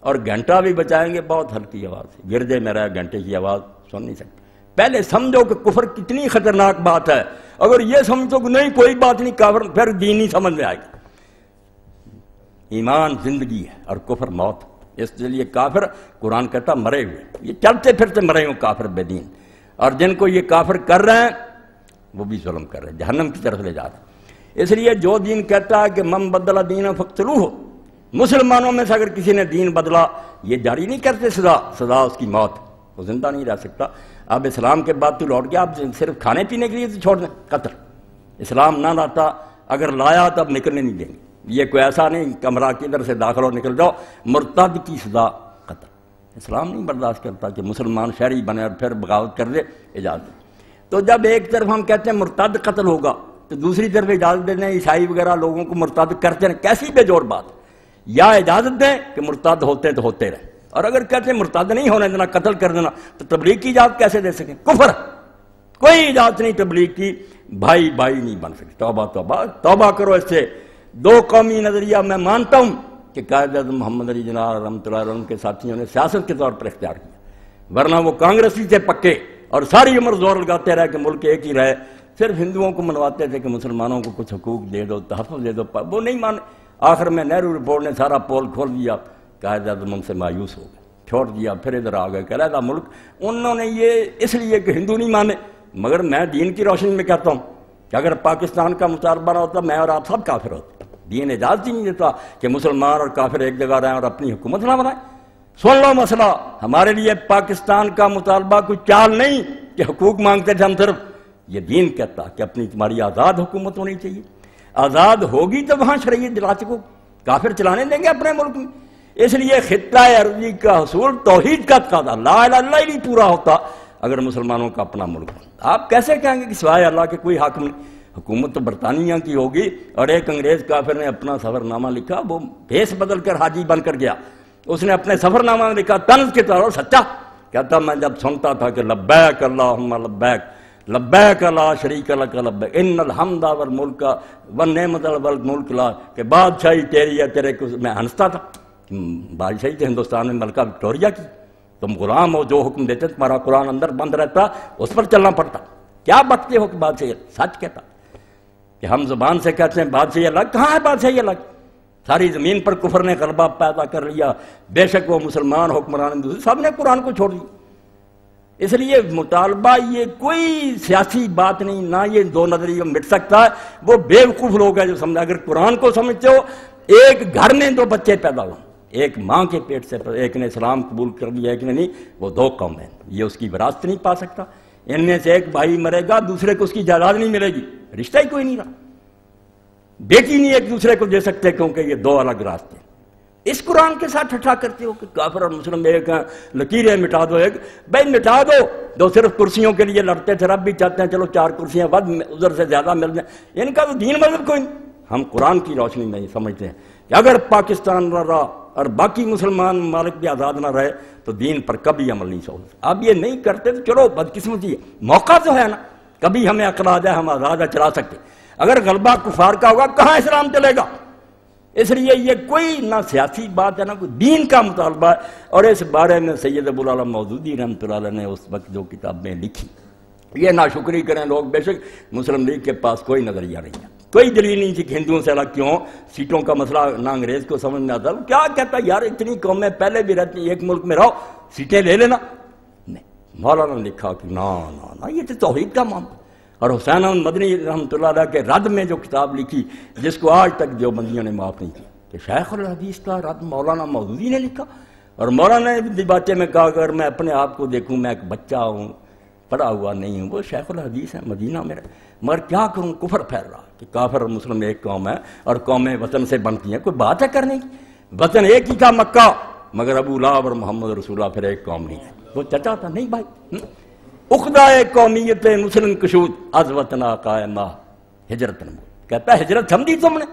اور گھنٹہ بھی بچائیں گے بہت ہلکی آواز سے، گردے میں رہے گھنٹے کی آواز سن نہیں سکتے۔ پہلے سمجھو کہ کفر کتنی خطرناک بات ہے، اگر یہ سمجھو کہ نہیں کوئی بات نہیں کافر، پھر دین نہیں سمجھ میں آئے گا۔ ایمان زندگی ہے اور کفر موت، اس لیے کافر قرآن کہتا مرے ہوئے، یہ چلتے پھرتے مرے ہوئے کافر بے دین، اور جن کو یہ کافر کر رہے ہیں وہ بھی ظلم کر رہے ہیں، جہنم کی طرف لے جاتے ہیں۔ اس لیے جو دین کہتا ہے کہ من بدل دین فقتلوہ، مسلمانوں میں سے اگر کسی نے دین بدلا یہ جاری نہیں کرتے سزا اس کی موت، وہ زندہ نہیں رہ سکتا۔ اب اسلام کے بعد تو لوٹ گیا، اب صرف کھانے پینے کے لیے تو چھوڑ دیں قتل، اسلام نہ لاتا اگر لایا تو اب نکلنے نہیں دیں گے، یہ کوئی ایسا نہیں کمرہ کی ادھر سے داخل ہو نکل جاؤ، مرتد کی سزا قتل۔ اسلام نہیں برداشت کرتا کہ مسلمان شہری بنے اور پھر بغاوت کر دے، اجازت دے۔ تو جب ایک طرف ہم کہتے ہیں مرتد قتل ہوگا تو دوسری طرف اجازت دیتے ہیں عیسائی وغیرہ لوگوں کو مرتد کرتے ہیں، کیسی بے جوڑ بات ہے۔ یا اجازت دیں کہ مرتد ہوتے ہیں تو ہوتے رہے، اور اگر کہتے ہیں مرتد نہیں ہونے دینا قتل کر دینا تو تبلیغ کی اجازت کیسے دے سکیں؟ کفر، کوئی اجازت نہیں تبلیغ کی، بھائی بھائی نہیں بن سکتے۔ توبہ توبہ توبہ کرو اس سے۔ دو قومی نظریہ میں مانتا ہوں کہ قائد اعظم محمد علی جناح رحمۃ اللہ علیہ کے ساتھیوں نے سیاست کے طور پر اختیار کیا، ورنہ وہ کانگریسی سے پکے اور ساری عمر زور لگاتے رہے کہ ملک ایک ہی رہے، صرف ہندوؤں کو منواتے تھے کہ مسلمانوں کو کچھ حقوق دے دو، تحفظ دے دو، وہ نہیں مانے۔ آخر میں نہرو رپورٹ نے سارا پول کھول دیا، قائد اعظم ان سے مایوس ہو گئے، چھوڑ دیا، پھر ادھر آ گئے کہ علیحدہ ملک۔ انہوں نے یہ اس لیے کہ ہندو نہیں مانے، مگر میں دین کی روشنی میں کہتا ہوں کہ اگر پاکستان کا مطالبہ نہ ہوتا میں اور آپ سب کافر ہوتے۔ دین اجازت ہی نہیں دیتا کہ مسلمان اور کافر ایک جگہ رہیں اور اپنی حکومت نہ بنائیں۔ سن لو مسئلہ، ہمارے لیے پاکستان کا مطالبہ کوئی چال نہیں کہ حقوق مانگتے تھے ہم صرف، یہ دین کہتا کہ اپنی تمہاری آزاد حکومت ہونی چاہیے، آزاد ہوگی تو وہاں شریعت دلا سکو، کافر چلانے دیں گے اپنے ملک میں۔ اس لیے خطہ عربی کا حصول توحید کا تقاضا، لا الہ الا اللہ ہی نہیں پورا ہوتا اگر مسلمانوں کا اپنا ملک ہوتا۔ آپ کیسے کہیں گے کہ سوائے اللہ کے کوئی حاکم نہیں؟ حکومت تو برطانیہ کی ہوگی، اور ایک انگریز کافر نے اپنا سفر نامہ لکھا، وہ بھیس بدل کر حاجی بن کر گیا، اس نے اپنے سفر نامہ میں لکھا طنز کے طور پر، سچا کہتا میں جب سنتا تھا کہ لبیک اللہم لبیک لبیک لا شریک لک لبیک ان الحمد والملک والنعمت والملک لا، کہ بادشاہی تیری ہے تیرے کو، میں ہنستا تھا۔ بادشاہی تھے ہندوستان میں ملکہ وکٹوریہ کی، تم غلام ہو، جو حکم دیتے تمہارا قرآن اندر بند رہتا، اس پر چلنا پڑتا۔ کیا بکتے ہو کہ بادشاہی؟ سچ کہتا کہ ہم زبان سے کہتے ہیں بادشاہی الگ، کہاں ہے بادشاہی الگ؟ ساری زمین پر کفر نے غلبہ پیدا کر لیا، بے شک وہ مسلمان حکمران سب نے قرآن کو چھوڑ دیا۔ اس لیے مطالبہ یہ کوئی سیاسی بات نہیں، نہ یہ دو نظریہ مٹ سکتا ہے۔ وہ بے وقوف لوگ ہیں جو سمجھا، اگر قرآن کو سمجھتے ہو، ایک گھر میں دو بچے پیدا ہوئے، ایک ماں کے پیٹ سے، ایک نے اسلام قبول کر لیا ایک نے نہیں، وہ دو قوم ہیں، یہ اس کی وراثت نہیں پا سکتا۔ ان میں سے ایک بھائی مرے گا، دوسرے کو اس کی جائیداد نہیں ملے گی، رشتہ ہی کوئی نہیں رہا، بیٹی نہیں ایک دوسرے کو دے سکتے کیونکہ یہ دو الگ راستے ہیں۔ اس قرآن کے ساتھ ٹھٹھا کرتے ہو کہ کافر اور مسلم ایک ہیں، لکیریں مٹا دو، ایک بھائی مٹا دو، جو صرف کرسیوں کے لیے لڑتے تھے، رب بھی چاہتے ہیں چلو 4 کرسیاں ود ادھر سے زیادہ مل جائیں، ان کا تو دین مذہب کوئی نہیں۔ ہم قرآن کی روشنی میں سمجھتے ہیں کہ اگر پاکستان نہ رہا اور باقی مسلمان ممالک بھی آزاد نہ رہے تو دین پر کبھی عمل نہیں ہو سکتا۔ اب یہ نہیں کرتے تو چلو بدقسمتی ہے، موقع تو ہے نا، کبھی ہمیں عقل آ جائے ہم آزاد چلا سکتے۔ اگر غلبہ کفار کا ہوگا کہاں اسلام چلے گا؟ اس لیے یہ کوئی نہ سیاسی بات ہے نہ کوئی دین کا مطالبہ ہے۔ اور اس بارے میں سید ابو العالی مودودی رحمۃ اللہ علیہ نے اس وقت جو کتابیں لکھی، یہ ناشکری کریں لوگ، بے شک مسلم لیگ کے پاس کوئی نظریہ نہیں ہے، کوئی دلیل نہیں تھی کہ ہندوؤں سے الگ کیوں، سیٹوں کا مسئلہ نہ انگریز کو سمجھ میں آتا، کیا کہتا یار اتنی قومیں پہلے بھی رہتی ایک ملک میں رہو، سیٹیں لے لینا۔ نہیں، مولانا نے لکھا کہ نا یہ تو توحید کا معاملہ۔ اور حسین احمد مدنی رحمۃ اللہ علیہ کے رد میں جو کتاب لکھی جس کو آج تک دیوبندیوں نے معاف نہیں کیا، کہ شیخ الحدیث کا رد مولانا مودودی نے لکھا۔ اور مولانا نے دیباچے میں کہا اگر میں اپنے آپ کو دیکھوں میں ایک بچہ ہوں، پڑھا ہوا نہیں ہوں، وہ شیخ الحدیث ہے مدینہ میں، مگر کیا کروں، کفر پھیل رہا کہ کافر اور مسلم ایک قوم ہے اور قومیں وطن سے بنتی ہیں، کوئی بات ہے کرنے کی؟ وطن ایک ہی کا مکہ، مگر ابو لہب اور محمد رسول اللہ پھر ایک قوم نہیں ہے۔ وہ چچا تھا نہیں بھائی، اخدائے قومیت مسلم کشود از وطن قائمہ ہجرت نمود، کہتا ہے ہجرت سمجھی تم نے؟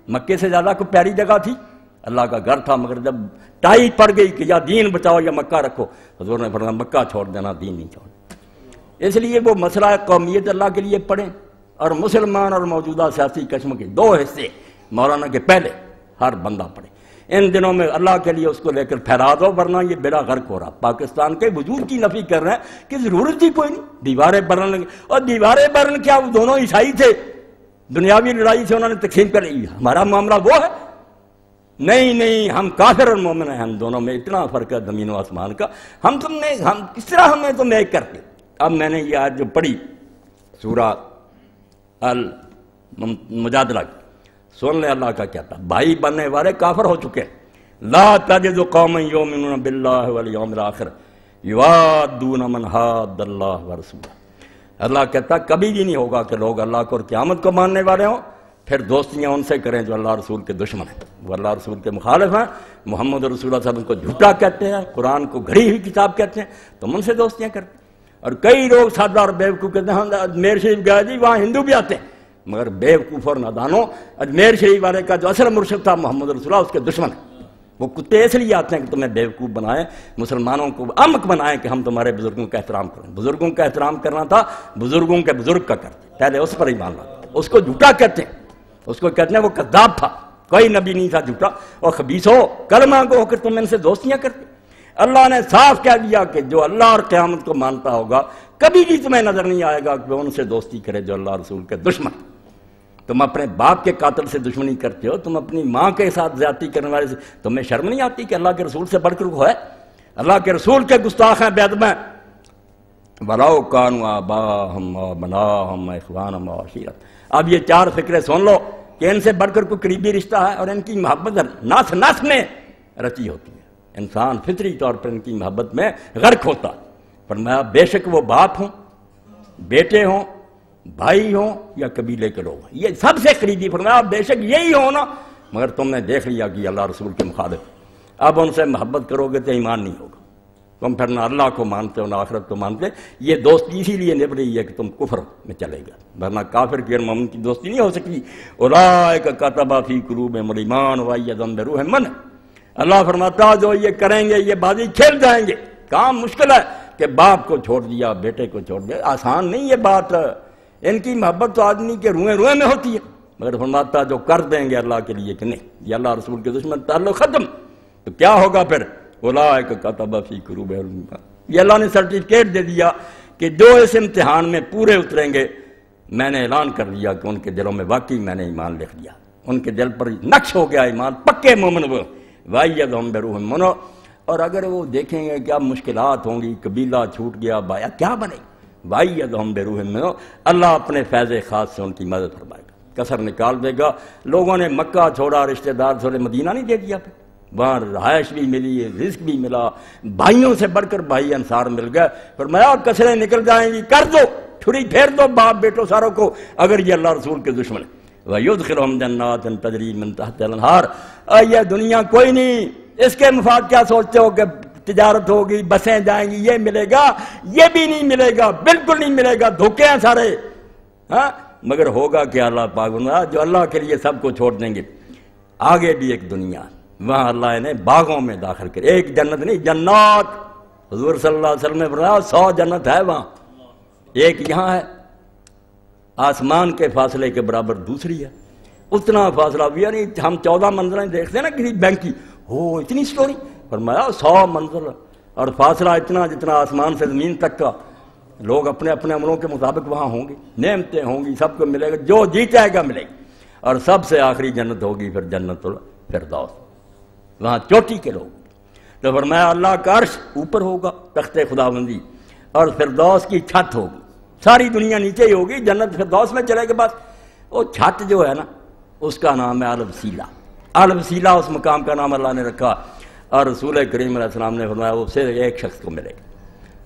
مکے سے زیادہ کوئی پیاری جگہ تھی؟ اللہ کا گھر تھا، مگر جب ٹائی پڑ گئی کہ یا دین بچاؤ یا مکہ رکھو، حضور نے فرمایا مکہ چھوڑ دینا، دین نہیں چھوڑ۔ اس لیے وہ مسئلہ قومیت اللہ کے لیے پڑھیں، اور مسلمان اور موجودہ سیاسی کشم کے 2 حصے مولانا کے پہلے ہر بندہ پڑھے۔ ان دنوں میں اللہ کے لیے اس کو لے کر پھیلا دو، ورنہ یہ بیڑا غرق ہو رہا۔ پاکستان کے وجود کی نفی کر رہے ہیں کہ ضرورت ہی کوئی نہیں، دیواریں برن لگے، اور دیواریں برن کیا وہ دونوں عیسائی تھے، دنیاوی لڑائی سے انہوں نے تقسیم کر لی، ہمارا معاملہ وہ ہے؟ نہیں، ہم کافر اور مومن ہیں، ہم دونوں میں اتنا فرق ہے زمین و آسمان کا، ہم کس طرح ہمیں تم ایک کرتے۔ اب میں نے یہ آیت جو پڑھی سورہ المجادلہ، سن لے اللہ کا کہتا، بھائی بننے والے کافر ہو چکے ہیں۔ لا تجد قوما یؤمنون باللہ والیوم الآخر یوادون من حاد اللہ ورسولہ۔ اللہ کہتا کبھی بھی نہیں ہوگا کہ لوگ اللہ کو اور قیامت کو ماننے والے ہوں پھر دوستیاں ان سے کریں جو اللہ رسول کے دشمن ہیں، وہ اللہ رسول کے مخالف ہیں، محمد رسول اللہ صلی اللہ علیہ وسلم کو جھوٹا کہتے ہیں، قرآن کو گھڑی ہوئی کتاب کہتے ہیں، تم ان سے دوستیاں کرتے ہیں۔ اور کئی لوگ سادہ اور بیوقوف کہتے ہیں اجمیر شریف گئے جی وہاں ہندو بھی آتے ہیں، مگر بیوقوف اور نادانوں، اجمیر شریف والے کا جو اصل مرشد تھا محمد رسول اللہ اس کے دشمن ہیں۔ وہ کتے اس لیے آتے ہیں کہ تمہیں بیوقوف بنائیں، مسلمانوں کو احمق بنائیں کہ ہم تمہارے بزرگوں کا احترام کریں۔ بزرگوں کا احترام کرنا تھا بزرگوں کے بزرگ کا کرتے، پہلے اس پر ایمان لاتے، اس کو جھوٹا کہتے ہیں، اس کو کہتے ہیں وہ کذاب تھا، کوئی نبی نہیں تھا جھوٹا، اور خبیث ہو کلمہ گو ہو کر تم ان سے دوستیاں کرتے۔ اللہ نے صاف کہہ دیا کہ جو اللہ اور قیامت کو مانتا ہوگا کبھی بھی تمہیں نظر نہیں آئے گا کہ وہ ان سے دوستی کرے جو اللہ رسول کے دشمن۔ تم اپنے باپ کے قاتل سے دشمنی کرتے ہو، تم اپنی ماں کے ساتھ زیادتی کرنے والے سے، تمہیں شرم نہیں آتی کہ اللہ کے رسول سے بڑھ کر وہ ہے؟ اللہ کے رسول کے گستاخ ہیں، بے ادب ہیں۔ وَلَوْ كَانُوا آبَاءَهُمْ وَأَبْنَاءَهُمْ وَإِخْوَانَهُمْ وَعَشِيرَتَهُمْ۔ اب یہ چار فکریں سن لو کہ ان سے بڑھ کر کوئی قریبی رشتہ ہے، اور ان کی محبت نس میں رچی ہوتی ہے، انسان فطری طور پر ان کی محبت میں غرق ہوتا ہے۔ فرمایا بے شک وہ باپ ہوں، بیٹے ہوں، بھائی ہوں یا قبیلے کے لوگ ہیں، یہ سب سے قریبی، فرمایا بے شک یہی ہو نا، مگر تم نے دیکھ لیا کہ اللہ رسول کے مخالف، اب ان سے محبت کرو گے تو ایمان نہیں ہوگا، تم پھر نہ اللہ کو مانتے ہو نہ آخرت کو مانتے۔ یہ دوستی اسی لیے نبھ رہی ہے کہ تم کفر میں چلے گا، ورنہ کافر کی اور مومن کی دوستی نہیں ہو سکتی۔ اولئک کتب فی قلوبہم الایمان وایدہم بروح من۔ اللہ فرماتا جو یہ کریں گے یہ بازی کھیل جائیں گے۔ کام مشکل ہے کہ باپ کو چھوڑ دیا، بیٹے کو چھوڑ دیا، آسان نہیں یہ بات، ان کی محبت تو آدمی کے روئیں میں ہوتی ہے، مگر فرماتا جو کر دیں گے اللہ کے لیے کہ نہیں یہ اللہ رسول کے دشمن، تعلق ختم، تو کیا ہوگا پھر؟ اولئک کتب فی قلوبہم الایمان۔ یہ اللہ نے سرٹیفکیٹ دے دیا کہ جو اس امتحان میں پورے اتریں گے، میں نے اعلان کر دیا کہ ان کے دلوں میں واقعی میں نے ایمان لکھ دیا، ان کے دل پر نقش ہو گیا ایمان، پکے مومن وہ وایدہم بروح من۔ اور اگر وہ دیکھیں گے کہ اب مشکلات ہوں گی، قبیلہ چھوٹ گیا، بایا کیا بنے، وایدہم بروح من، اللہ اپنے فیض خاص سے ان کی مدد فرمائے گا، کسر نکال دے گا۔ لوگوں نے مکہ چھوڑا، رشتہ دار چھوڑے، مدینہ نہیں دے دیا، پھر وہاں رہائش بھی ملی، رزق بھی ملا، بھائیوں سے بڑھ کر بھائی انصار مل گئے، فرمایا کسریں نکل جائیں گی، کر دو، چھری پھیر دو باپ بیٹوں ساروں کو اگر یہ اللہ رسول کے دشمن ہے۔ وَيُدْخِلُهُمْ جَنَّاتٍ تَجْرِي مِن تَحْتِهَا الْأَنْهَارُ۔ یہ دنیا کوئی نہیں، اس کے مفاد کیا سوچتے ہو کہ تجارت ہوگی، بسیں جائیں گی، یہ ملے گا، یہ بھی نہیں ملے گا، بالکل نہیں ملے گا، دھوکے ہیں سارے، ہاں مگر ہوگا کہ اللہ پاک جو اللہ کے لیے سب کو چھوڑ دیں گے۔ آگے بھی ایک دنیا، وہاں اللہ نے باغوں میں داخل کر، ایک جنت نہیں جنات، حضور صلی اللہ علیہ وسلم نے فرمایا 100 جنت ہے وہاں، ایک یہاں ہے، آسمان کے فاصلے کے برابر دوسری ہے، اتنا فاصلہ بھی، یعنی ہم 14 منزلیں دیکھتے ہیں نا کسی بینک کی، ہو اتنی سٹوری، فرمایا 100 منزل، اور فاصلہ اتنا جتنا آسمان سے زمین تک کا، لوگ اپنے اپنے عملوں کے مطابق وہاں ہوں گے، نعمتیں ہوں گی، سب کو ملے گا، جو جی چاہے گا ملے گا، اور سب سے آخری جنت ہوگی پھر جنت الفردوس، وہاں چوٹی کے لوگ۔ تو فرمایا اللہ کا عرش اوپر ہوگا، تخت خداوندی، اور فردوس کی چھت ہوگی، ساری دنیا نیچے ہی ہوگی، جنت فردوس میں چلے گا بس۔ وہ چھت جو ہے نا اس کا نام ہے الوسیلہ، الوسیلہ اس مقام کا نام اللہ نے رکھا، اور رسول کریم علیہ السلام نے فرمایا وہ صرف ایک شخص کو ملے گا۔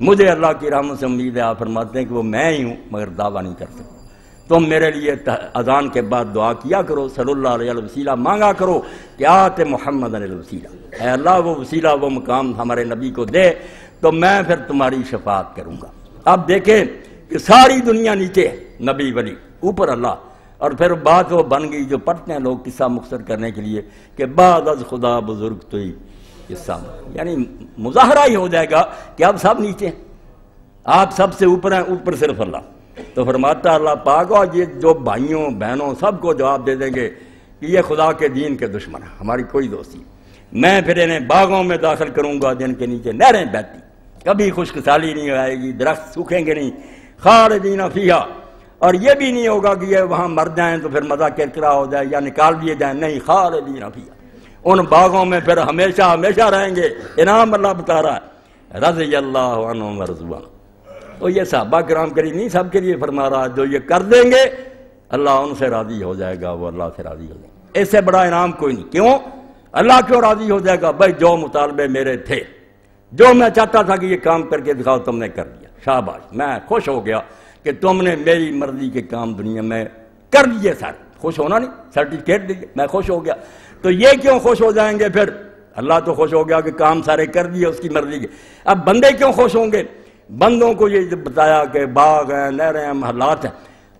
مجھے اللہ کی رحمت سے امید ہے، آپ فرماتے ہیں کہ وہ میں ہی ہوں، مگر دعویٰ نہیں کر سکتا۔ تم میرے لیے اذان کے بعد دعا کیا کرو، صلی اللہ علیہ وسیلہ مانگا کرو کہ آت محمد علیہ وسیلہ، اے اللہ وہ وسیلہ وہ مقام ہمارے نبی کو دے تو میں پھر تمہاری شفاعت کروں گا۔ اب دیکھیں کہ ساری دنیا نیچے ہے، نبی ولی اوپر اللہ، اور پھر بات وہ بن گئی جو پڑھتے ہیں لوگ قصہ مختصر کرنے کے لیے کہ بعد از خدا بزرگ تو ہی قصہ، یعنی مظاہرہ ہی ہو جائے گا کہ اب سب نیچے ہیں، آپ سب سے اوپر ہیں، اوپر صرف اللہ۔ تو فرماتا اللہ پاک، اور یہ جو بھائیوں بہنوں سب کو جواب دے دیں گے کہ یہ خدا کے دین کے دشمن ہیں، ہماری کوئی دوستی نہیں۔ میں پھر انہیں باغوں میں داخل کروں گا جن کے نیچے نہریں بہتی، کبھی خشک سالی نہیں آئے گی، درخت سوکھیں گے نہیں، خالدین فیہا، اور یہ بھی نہیں ہوگا کہ یہ وہاں مر جائیں تو پھر مزہ کرکرا ہو جائے یا نکال دیے جائیں، نہیں، خالدین فیہا، ان باغوں میں پھر ہمیشہ ہمیشہ رہیں گے۔ انعام اللہ بتا رہا ہے، رضی اللہ عنہم ورضوا عنہ۔ تو یہ صحابہ کرام کے لیے نہیں، سب کے لیے فرما رہا ہے، جو یہ کر دیں گے اللہ ان سے راضی ہو جائے گا، وہ اللہ سے راضی ہو جائے گا۔ اس سے بڑا انعام کوئی نہیں۔ کیوں؟ اللہ کیوں راضی ہو جائے گا؟ بھائی جو مطالبے میرے تھے، جو میں چاہتا تھا کہ یہ کام کر کے دکھاؤ، تم نے کر دیا، شاباش، میں خوش ہو گیا کہ تم نے میری مرضی کے کام دنیا میں کر لیے سارے۔ خوش ہونا نہیں، سرٹیفکیٹ دیجیے، میں خوش ہو گیا۔ تو یہ کیوں خوش ہو جائیں گے پھر؟ اللہ تو خوش ہو گیا کہ کام سارے کر دیے اس کی مرضی کے۔ اب بندے کیوں خوش ہوں گے؟ بندوں کو یہ بتایا کہ باغ ہیں، نہریں ہیں، محلات ہیں،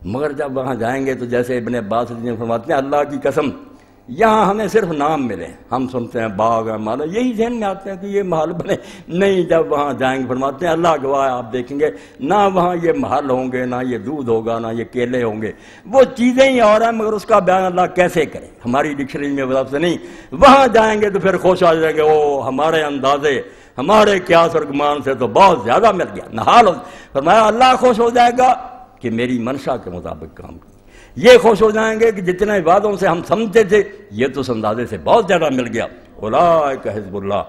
مگر جب وہاں جائیں گے تو جیسے ابن عباس رضی اللہ عنہ فرماتے ہیں، اللہ کی قسم یہاں ہمیں صرف نام ملے، ہم سنتے ہیں باغ ہے، محل، یہی ذہن میں آتے ہیں کہ یہ محل بنے، نہیں، جب وہاں جائیں گے فرماتے ہیں اللہ گواہ ہے، آپ دیکھیں گے نہ وہاں یہ محل ہوں گے، نہ یہ دودھ ہوگا، نہ یہ کیلے ہوں گے، وہ چیزیں ہی اور ہیں، مگر اس کا بیان اللہ کیسے کرے؟ ہماری ڈکشنری میں لفظ نہیں۔ وہاں جائیں گے تو پھر خوش آ جائیں گے، او ہمارے اندازے، ہمارے قیاس اور گمان سے تو بہت زیادہ مل گیا، نحال ہو۔ فرمایا اللہ خوش ہو جائے گا کہ میری منشا کے مطابق کام کر، یہ خوش ہو جائیں گے کہ جتنے وعدوں سے ہم سمجھتے تھے یہ تو اس اندازے سے بہت زیادہ مل گیا۔ اولئک حزب اللہ،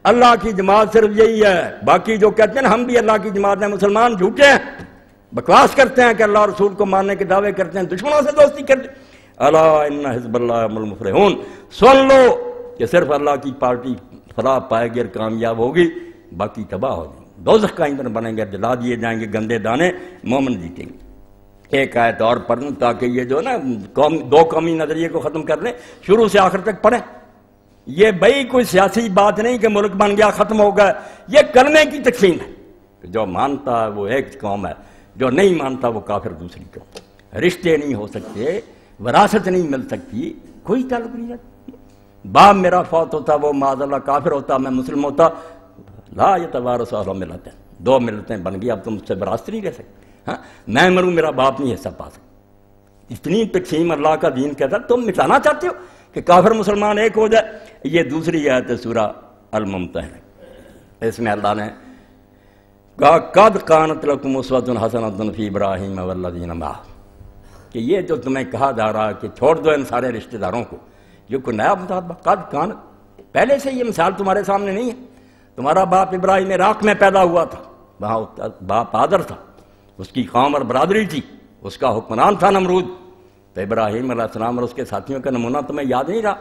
اللہ کی جماعت صرف یہی ہے۔ باقی جو کہتے ہیں نا ہم بھی اللہ کی جماعت ہیں، مسلمان جھوٹے ہیں، بکواس کرتے ہیں کہ اللہ رسول کو ماننے کے دعوے کرتے ہیں، دشمنوں سے دوستی کرتے ہیں۔ الا ان حزب اللہ هم المفلحون، سن لو کہ صرف اللہ کی پارٹی فلاح پائے گی اور کامیاب ہوگی، باقی تباہ ہو جائیں گے، دوزخ کا ایندھن بنیں گے، جلا دیے جائیں گے گندے دانے، مومن جیتیں گے۔ ایک آیت اور پڑھ لوں تاکہ یہ جو نا دو قومی نظریے کو ختم کر لیں، شروع سے آخر تک پڑھیں۔ یہ بھائی کوئی سیاسی بات نہیں کہ ملک بن گیا ختم ہو گیا، یہ کلمے کی تقسیم ہے۔ جو مانتا ہے وہ ایک قوم ہے، جو نہیں مانتا وہ کافر دوسری قوم۔ رشتے نہیں ہو سکتے، وراثت نہیں مل سکتی، کوئی تعلق نہیں رہتا۔ باپ میرا فوت ہوتا وہ معاذ اللہ کافر ہوتا، میں مسلم ہوتا، لا یتوارث اہل ملتین، دو ملتیں بن گئی، اب تم اس سے وراثت نہیں لے سکتے۔ ہاں میں مروں میرا باپ نہیں حصہ پا سکتا۔ اتنی تقسیم اللہ کا دین کہتا ہے، تم مٹانا چاہتے ہو کہ کافر مسلمان ایک ہو جائے۔ یہ دوسری آیت ہے سورہ الممتحنہ، اس میں اللہ نے کہا قد کانت لکم اسوۃ حسنۃ فی ابراہیم والذین معہ، کہ یہ جو تمہیں کہا جا رہا ہے کہ چھوڑ دو ان سارے رشتہ داروں کو، یہ کوئی نیا مطالبہ؟ قد کانت، پہلے سے یہ مثال تمہارے سامنے نہیں ہے۔ تمہارا باپ ابراہیم عراق میں پیدا ہوا تھا، وہاں باپ آدر تھا، اس کی قوم اور برادری تھی، اس کا حکمران تھا نمرود۔ تو ابراہیم علیہ السلام اور اس کے ساتھیوں کا نمونہ تمہیں یاد نہیں رہا؟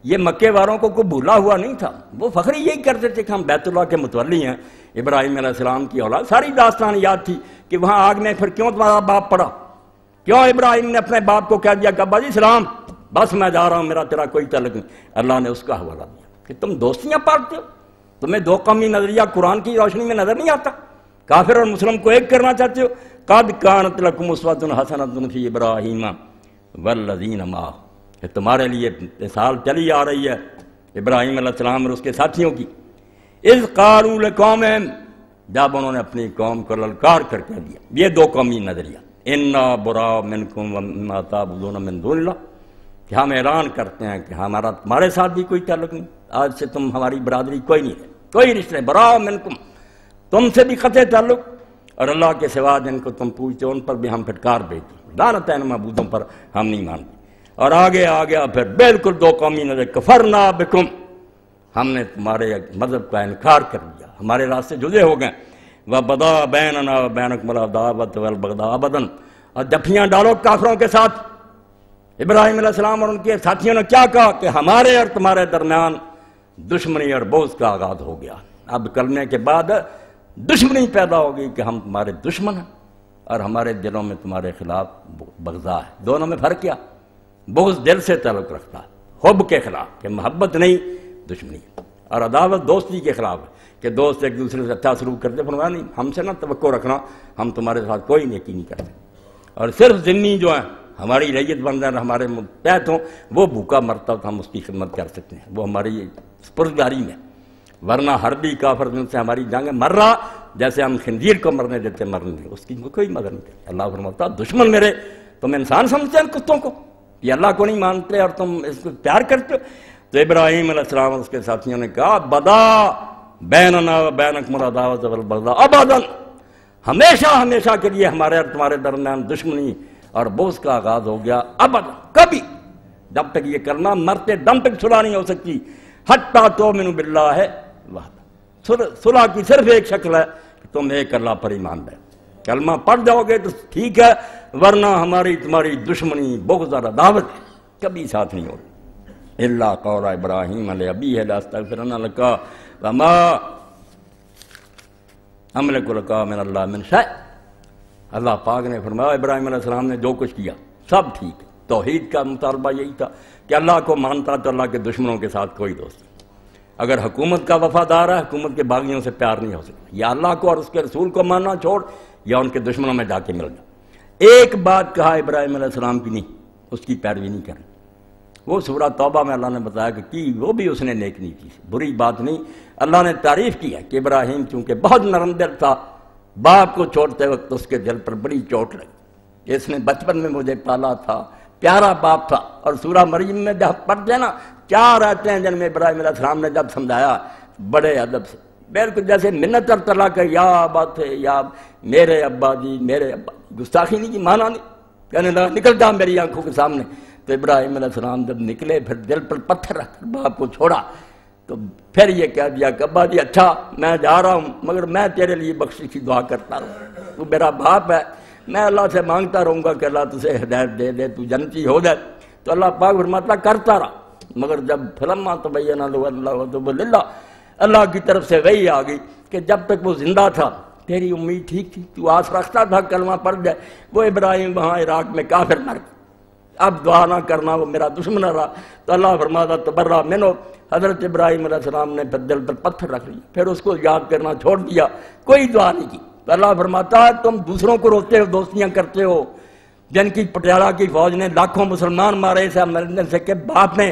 یہ مکے والوں کو کوئی بھولا ہوا نہیں تھا، وہ فخر یہی کرتے تھے کہ ہم بیت اللہ کے متولی ہیں، ابراہیم علیہ السلام کی اولاد۔ ساری داستان یاد تھی کہ وہاں آگ میں پھر کیوں تمہارا باپ پڑا، کیوں ابراہیم نے اپنے باپ کو کہہ دیا کہ ابا جی سلام، بس میں جا رہا ہوں، میرا تیرا کوئی تعلق نہیں۔ اللہ نے اس کا حوالہ دیا کہ تم دوستیاں پالتے ہو، تمہیں دو قومی نظریہ قرآن کی روشنی میں نظر نہیں آتا، کافر اور مسلم کو ایک کرنا چاہتے ہو۔ قد کانت لکم اسوۃ حسنۃ فی ابراہیم والذین معہ، کہ تمہارے لیے مثال چلی آ رہی ہے ابراہیم علیہ السلام اور اس کے ساتھیوں کی۔ اذ قالوا لقومہم، جب انہوں نے اپنی قوم کو للکار کر کے دیا، یہ دو قومی نظریہ، انا براء منکم ومما تعبدون من دون اللہ، کہ ہم اعلان کرتے ہیں کہ ہمارا تمہارے ساتھ بھی کوئی تعلق نہیں، آج سے تم ہماری برادری کوئی نہیں ہے، کوئی رشتے، براء منکم، تم سے بھی قطع تعلق، اور اللہ کے سوا جن کو تم پوچھتے ان پر بھی ہم پھٹکار بھیجتے ہیں، لعنت ہے ان معبودوں پر، ہم نہیں مانتے۔ اور آگے آ گیا پھر بالکل دو قومی نظر، کفرنا بکم، ہم نے تمہارے مذہب کا انکار کر دیا، ہمارے راستے جدے ہو گئے۔ وبدا بیننا وبینکم العداوۃ والبغضاء ابدا، اور جفیاں ڈالو کافروں کے ساتھ۔ ابراہیم علیہ السلام اور ان کے ساتھیوں نے کیا کہا کہ ہمارے اور تمہارے درمیان دشمنی اور بغض کا آغاز ہو گیا، اب کلمے کے بعد دشمنی پیدا ہوگی کہ ہم تمہارے دشمن ہیں اور ہمارے دلوں میں تمہارے خلاف بغضاء ہے۔ دونوں میں فرق کیا؟ بغض دل سے تعلق رکھتا ہے، حب کے خلاف کہ محبت نہیں دشمنی، اور عداوت دوستی کے خلاف ہے کہ دوست ایک دوسرے سے اچھا سلوک کرتے، فرمایا نہیں ہم سے نہ توقع رکھنا، ہم تمہارے ساتھ کوئی نیکی نہیں کرتے، اور صرف ذمہ جو ہیں ہماری ریت بن جائیں، ہمارے متحد ہوں، وہ بھوکا مرتا تو ہم اس کی خدمت کر سکتے ہیں، وہ ہماری سپرداری میں، ورنہ حربی کافر جن سے ہماری جنگ مر رہا، جیسے ہم خنزیر کو مرنے دیتے مرنے دیں، اس کی کوئی مدد نہیں کرتی۔ اللہ فرماتا دشمن میرے، تم انسان سمجھتے ہیں کتوں کو، یہ اللہ کو نہیں مانتے اور تم اس کو پیار کرتے ہو۔ تو ابراہیم علیہ السلام اور اس کے ساتھیوں نے کہا بدا بیننا و بینکم العداوۃ والبغضاء ابدا، ہمیشہ ہمیشہ کے لیے ہمارے اور تمہارے درمیان دشمنی اور بغض کا آغاز ہو گیا، ابدا، کبھی، جب تک یہ کرنا مرتے دم تک صلح نہیں ہو سکتی، حتی تؤمنوا باللہ وحدہ، صلح کی صرف ایک شکل ہے کہ تم ایک اللہ پر ایمان لے، کلمہ پڑھ جاؤ گے تو ٹھیک ہے، ورنہ ہماری تمہاری دشمنی بغض اور عداوت کبھی ساتھ نہیں ہوگی۔ الا قول ابراہیم علیہ ابیہ لاستغفرن لک وما املک لک من اللہ من شیء، اللہ پاک نے فرمایا ابراہیم علیہ السلام نے جو کچھ کیا سب ٹھیک ہے۔ توحید کا مطالبہ یہی تھا کہ اللہ کو مانتا تو اللہ کے دشمنوں کے ساتھ کوئی دوست نہیں، اگر حکومت کا وفادار ہے حکومت کے باغیوں سے پیار نہیں ہو سکتا، یا اللہ کو اور اس کے رسول کو ماننا چھوڑ یا ان کے دشمنوں میں جا کے مل جا۔ ایک بات کہا ابراہیم علیہ السلام کی نہیں، اس کی پیروی نہیں کرنی، وہ سورہ توبہ میں اللہ نے بتایا کہ کی وہ بھی اس نے نیک نہیں کی، بری بات نہیں، اللہ نے تعریف کی ہے کہ ابراہیم چونکہ بہت نرم دل تھا، باپ کو چھوڑتے وقت اس کے دل پر بڑی چوٹ لگی، اس نے بچپن میں مجھے پالا تھا، پیارا باپ تھا۔ اور سورہ مریم میں جب پڑھتے ہیں نا 4 آیتیں ہیں جن میں ابراہیم علیہ السلام نے جب سمجھایا بڑے ادب سے، بالکل جیسے منت اور طلع کہ یا بات ہے، یا میرے ابا جی، میرے ابا، گستاخی نہیں کی، مانا نہیں، کہنے لگا نکل جا میری آنکھوں کے سامنے۔ تو ابراہیم علیہ السلام جب نکلے پھر دل پر پتھر رکھ کر باپ کو چھوڑا، تو پھر یہ کہہ دیا کہ ابا جی اچھا میں جا رہا ہوں مگر میں تیرے لیے بخشش کی دعا کرتا رہوں، تو میرا باپ ہے، میں اللہ سے مانگتا رہوں گا کہ اللہ تجھے ہدایت دے دے، تو جنتی ہو جائے۔ تو اللہ پاک فرماتا کرتا رہا، مگر جب فلما تبین له اللہ وتب للہ، اللہ کی طرف سے وحی آ گئی کہ جب تک وہ زندہ تھا تیری امید ٹھیک تھی، تو آس رکھتا تھا کلمہ پڑھ جائے، وہ ابراہیم وہاں عراق میں کافر مر گیا، اب دعا نہ کرنا، وہ میرا دشمن رہا۔ تو اللہ فرماتا تبرأ منہ، حضرت ابراہیم علیہ السلام نے پھر دل پر پتھر رکھ لیا، پھر اس کو یاد کرنا چھوڑ دیا، کوئی دعا نہیں کی۔ تو اللہ فرماتا تم دوسروں کو روتے ہو، دوستیاں کرتے ہو، جن کی پٹیالہ کی فوج نے لاکھوں مسلمان مارے سے امریکن سے کہ باپ نے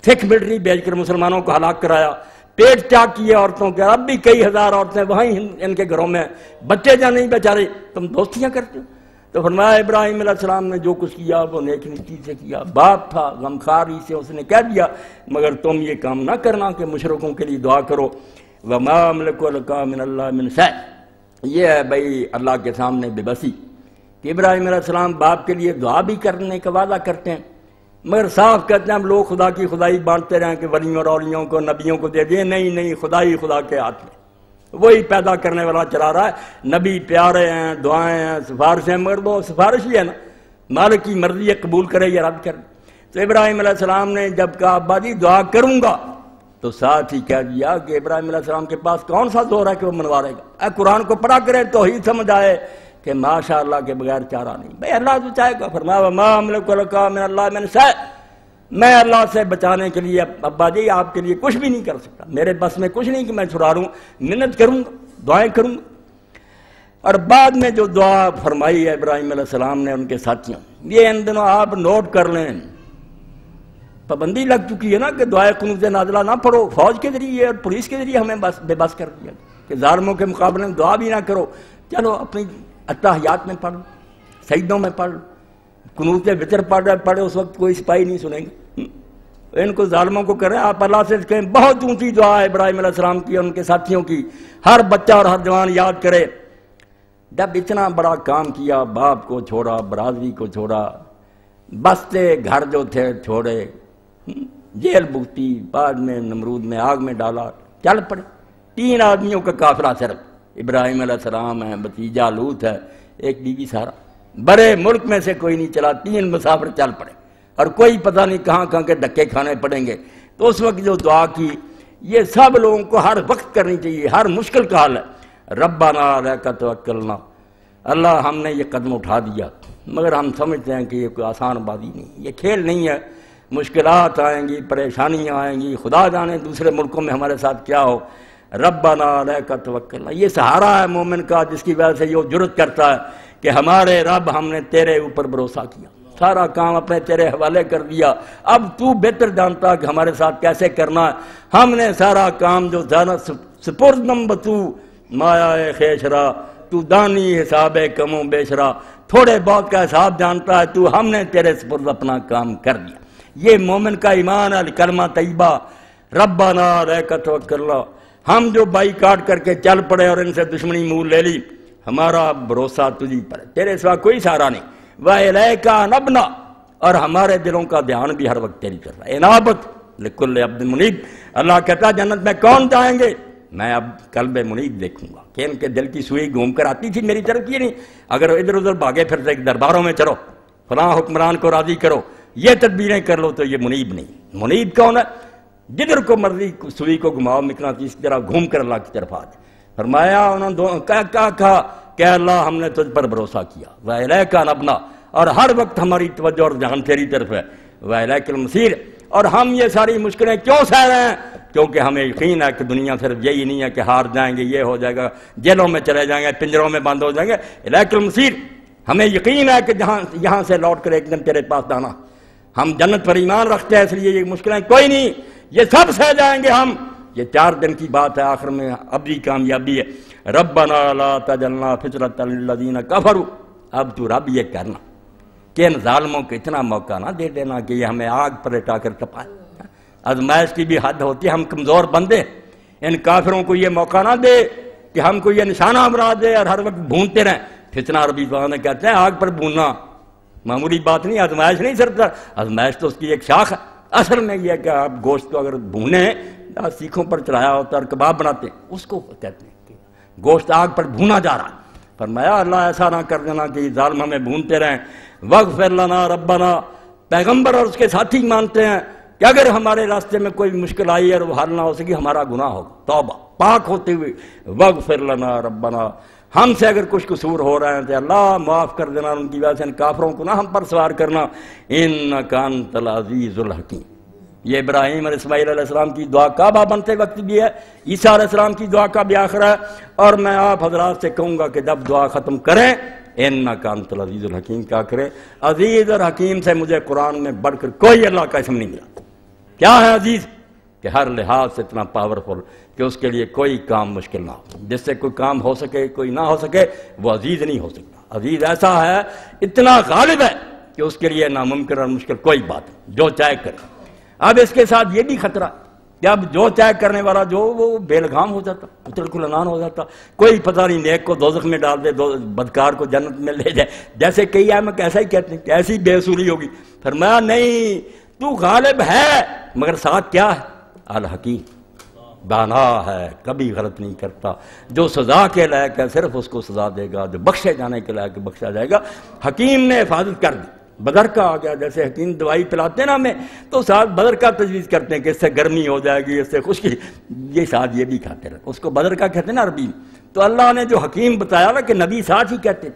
سکھ ملٹری بھیج کر مسلمانوں کو ہلاک کرایا، پیٹ چاک کیے عورتوں کے، اب بھی کئی ہزار عورتیں وہیں ان کے گھروں میں، بچے جا نہیں بیچارے، تم دوستیاں کرتے ہو۔ تو فرمایا ابراہیم علیہ السلام نے جو کچھ کیا وہ نیک نیتی سے کیا، باپ تھا غمخاری سے اس نے کہہ دیا مگر تم یہ کام نہ کرنا کہ مشرکوں کے لیے دعا کرو، وما املک لک من اللہ من شیء۔ یہ ہے بھائی اللہ کے سامنے بے بسی کہ ابراہیم علیہ السلام باپ کے لیے دعا بھی کرنے کا وعدہ کرتے ہیں مگر صاف کہتے ہیں ہم لوگ خدا کی خدائی بانٹتے رہیں کہ ولیوں اور اولیوں کو نبیوں کو دے دیں، نہیں نہیں، خدائی خدا کے ہاتھ میں، وہی پیدا کرنے والا چلا رہا ہے۔ نبی پیارے ہیں، دعائیں ہیں، سفارشیں، مگر وہ سفارش ہی ہے نا، مالک کی مرضی ہے، قبول کرے یا رد کرے۔ تو ابراہیم علیہ السلام نے جب کہا ابا جی دعا کروں گا، تو ساتھ ہی کہہ دیا کہ ابراہیم علیہ السلام کے پاس کون سا زور ہے کہ وہ منوا رہے گا، اے قرآن کو پڑھا کرے تو ہی سمجھ آئے کہ ماشاء اللہ کے بغیر چارہ نہیں، بھائی اللہ تو چاہے گا۔ فرمایا وما املک لک من اللہ من شیء، میں اللہ سے بچانے کے لیے ابا جی آپ کے لیے کچھ بھی نہیں کر سکتا، میرے بس میں کچھ نہیں کہ میں چھڑا لوں، منت کروں گا، دعائیں کروں گا۔ اور بعد میں جو دعا فرمائی ہے ابراہیم علیہ السلام نے ان کے ساتھیوں، یہ ان دنوں آپ نوٹ کر لیں، پابندی لگ چکی ہے نا کہ دعائے قنوت نازلہ نہ پڑھو، فوج کے ذریعے اور پولیس کے ذریعے ہمیں بے بس کر دیا کہ ظالموں کے مقابلے میں دعا بھی نہ کرو، چلو اپنی اتحیات میں پڑھ لو، سجدوں میں پڑھ لو، قنوت وتر پڑھے اس وقت کوئی سپاہی نہیں سنیں گے، ان کو ظالموں کو کریں، آپ اللہ سے کہیں بہت اونچی دعا ہے ابراہیم علیہ السلام کی اور ان کے ساتھیوں کی، ہر بچہ اور ہر جوان یاد کرے جب اتنا بڑا کام کیا، باپ کو چھوڑا، برادری کو چھوڑا، بستے گھر جو تھے چھوڑے، جیل بھگتی، بعد میں نمرود میں آگ میں ڈالا، چل پڑے۔ 3 آدمیوں کا قافلہ صرف، ابراہیم علیہ السلام ہے، بھتیجا لوط ہے، ایک بیوی سارا، بڑے ملک میں سے کوئی نہیں چلا، 3 مسافر چل پڑے اور کوئی پتہ نہیں کہاں کہاں کے دھکے کھانے پڑیں گے۔ تو اس وقت جو دعا کی یہ سب لوگوں کو ہر وقت کرنی چاہیے، ہر مشکل کا حل ہے، ربنا علیک توکلنا، اللہ ہم نے یہ قدم اٹھا دیا مگر ہم سمجھتے ہیں کہ یہ کوئی آسان بازی نہیں، یہ کھیل نہیں ہے، مشکلات آئیں گی، پریشانیاں آئیں گی، خدا جانے دوسرے ملکوں میں ہمارے ساتھ کیا ہو، ربنا علیک توکلنا، یہ سہارا ہے مومن کا جس کی وجہ سے یہ جرأت کرتا ہے کہ ہمارے رب ہم نے تیرے اوپر بھروسہ کیا، سارا کام اپنے تیرے حوالے کر دیا، اب تو بہتر جانتا کہ ہمارے ساتھ کیسے کرنا ہے، ہم نے سارا کام جو سپرد نمبتو مایا خیشرا، تو دانی حساب کم و بیشرا، تھوڑے بہت کا حساب جانتا ہے تو، ہم نے تیرے سپرد اپنا کام کر دیا۔ یہ مومن کا ایمان ہے، کلمہ طیبہ ربنا علیک توکلنا۔ ہم جو بائی کاٹ کر کے چل پڑے اور ان سے دشمنی مول لے لی، ہمارا بھروسہ تجھی پر، تیرے سوا کوئی سہارا نہیں۔ وَإِلَيْكَ نَبْنَا، اور ہمارے دلوں کا دھیان بھی ہر وقت تیری طرف ہے۔ انابت لکل عبد منیب، اللہ کہتا جنت میں کون جائیں گے؟ میں اب قلب منیب دیکھوں گا کہ ان کے دل کی سوئی گھوم کر آتی تھی میری طرف، یہ نہیں اگر ادھر ادھر بھاگے پھرتے درباروں میں چلو فلاں حکمران کو راضی کرو، یہ تدبیریں کر لو، تو یہ منیب نہیں۔ منیب کون ہے؟ جدھر کو مرضی سوئی کو گھماؤ مقناطیس کی طرح گھوم کر اللہ کی طرف آ جائے۔ فرمایا انہوں نے کہا کہ اللہ ہم نے تجھ پر بھروسہ کیا، وَإِلَيْكَ نَبْنَا، اور ہر وقت ہماری توجہ اور دھیان تیری طرف ہے، وَإِلَيْكَ الْمَصِيرُ، اور ہم یہ ساری مشکلیں کیوں سہ رہے ہیں؟ کیونکہ ہمیں یقین ہے کہ دنیا صرف یہی نہیں ہے کہ ہار جائیں گے، یہ ہو جائے گا، جیلوں میں چلے جائیں گے، پنجروں میں بند ہو جائیں گے۔ إِلَيْكَ الْمَصِيرُ، ہمیں یقین ہے کہ یہاں سے لوٹ کر ایک دن تیرے پاس آنا۔ ہم جنت پر ایمان رکھتے ہیں، اس لیے یہ مشکلیں کوئی نہیں، یہ سب سہ جائیں گے ہم۔ یہ 4 دن کی بات ہے، آخر میں ابھی کامیابی ہے۔ ربنا لا تجعلنا فتنة للذین کفروا، اب تو رب یہ کرنا کہ ان ظالموں کو اتنا موقع نہ دے دینا کہ یہ ہمیں آگ پر لٹا کر ٹپائے۔ آزمائش کی بھی حد ہوتی ہے، ہم کمزور بندے، ان کافروں کو یہ موقع نہ دے کہ ہم کو یہ نشانہ بنا دے اور ہر وقت بھونتے رہیں۔ فتنہ عربی زبان میں کہتے ہیں آگ پر بھوننا معمولی بات نہیں، آزمائش نہیں صرف، آزمائش تو اس کی ایک شاخ ہے۔ اصل میں یہ ہے کہ آپ گوشت کو اگر بھونے سیخوں پر چڑھایا ہوتا ہے اور کباب بناتے ہیں، اس کو کہتے ہیں کہ گوشت آگ پر بھونا جا رہا ہے۔ فرمایا اللہ ایسا نہ کر دینا کہ یہ ظالم ہمیں بھونتے رہیں۔ وَاغْفِرْ لَنَا رَبَّنَا، پیغمبر اور اس کے ساتھی مانتے ہیں کہ اگر ہمارے راستے میں کوئی مشکل آئی اور وہ حل نہ ہو سکی، ہمارا گناہ ہوگا، توبہ پاک ہوتے ہوئے وَاغْفِرْ لَنَا رَبَّنَا، ہم سے اگر کچھ قصور ہو رہے ہیں تو اللہ معاف کر دینا، ان کی وجہ سے ان کافروں کو نہ ہم پر سوار کرنا۔ إِنَّكَ أَنْتَ الْعَزِيزُ الْحَكِيمُ، یہ ابراہیم اور اسماعیل علیہ السلام کی دعا کعبہ بنتے وقت بھی ہے، عیسیٰ علیہ السلام کی دعا کا بھی آخر ہے، اور میں آپ حضرات سے کہوں گا کہ جب دعا ختم کریں إِنَّكَ أَنْتَ الْعَزِيزُ الْحَكِيمُ کیا کریں؟ عزیز اور حکیم سے مجھے قرآن میں بڑھ کر کوئی اللہ کا اسم نہیں ملا۔ کیا ہے عزیز؟ کہ ہر لحاظ سے اتنا پاورفل کہ اس کے لیے کوئی کام مشکل نہ ہو، جس سے کوئی کام ہو سکے کوئی نہ ہو سکے، وہ عزیز نہیں ہو سکتا۔ عزیز ایسا ہے، اتنا غالب ہے کہ اس کے لیے ناممکن اور مشکل کوئی بات نہیں، جو چاہے کرے۔ اب اس کے ساتھ یہ بھی خطرہ کہ اب جو چاہے کرنے والا جو وہ بے لگام ہو جاتا، اتر کلنان ہو جاتا، کوئی پتہ نہیں، نیک کو دوزخ میں ڈال دے، بدکار کو جنت میں لے جائے، جیسے کئی احمق ایسا ہی کہتے ہیں کہ ایسی بے اصولی ہوگی۔ فرمایا نہیں، تو غالب ہے مگر ساتھ کیا ہے؟ الحکیم، دانا ہے، کبھی غلط نہیں کرتا، جو سزا کے لائق ہے صرف اس کو سزا دے گا، جو بخشے جانے کے لائق بخشا جائے گا۔ حکیم نے حفاظت کر دی، بدر کا آ گیا، جیسے حکیم دوائی پلاتے ہیں نا ہمیں، تو ساتھ بدر کا تجویز کرتے ہیں کہ اس سے گرمی ہو جائے گی، اس سے خشکی، یہ ساتھ یہ بھی کھاتے رہے، اس کو بدر کا کہتے ہیں نا عربی میں۔ تو اللہ نے جو حکیم بتایا نا کہ نبی ساتھ ہی کہتے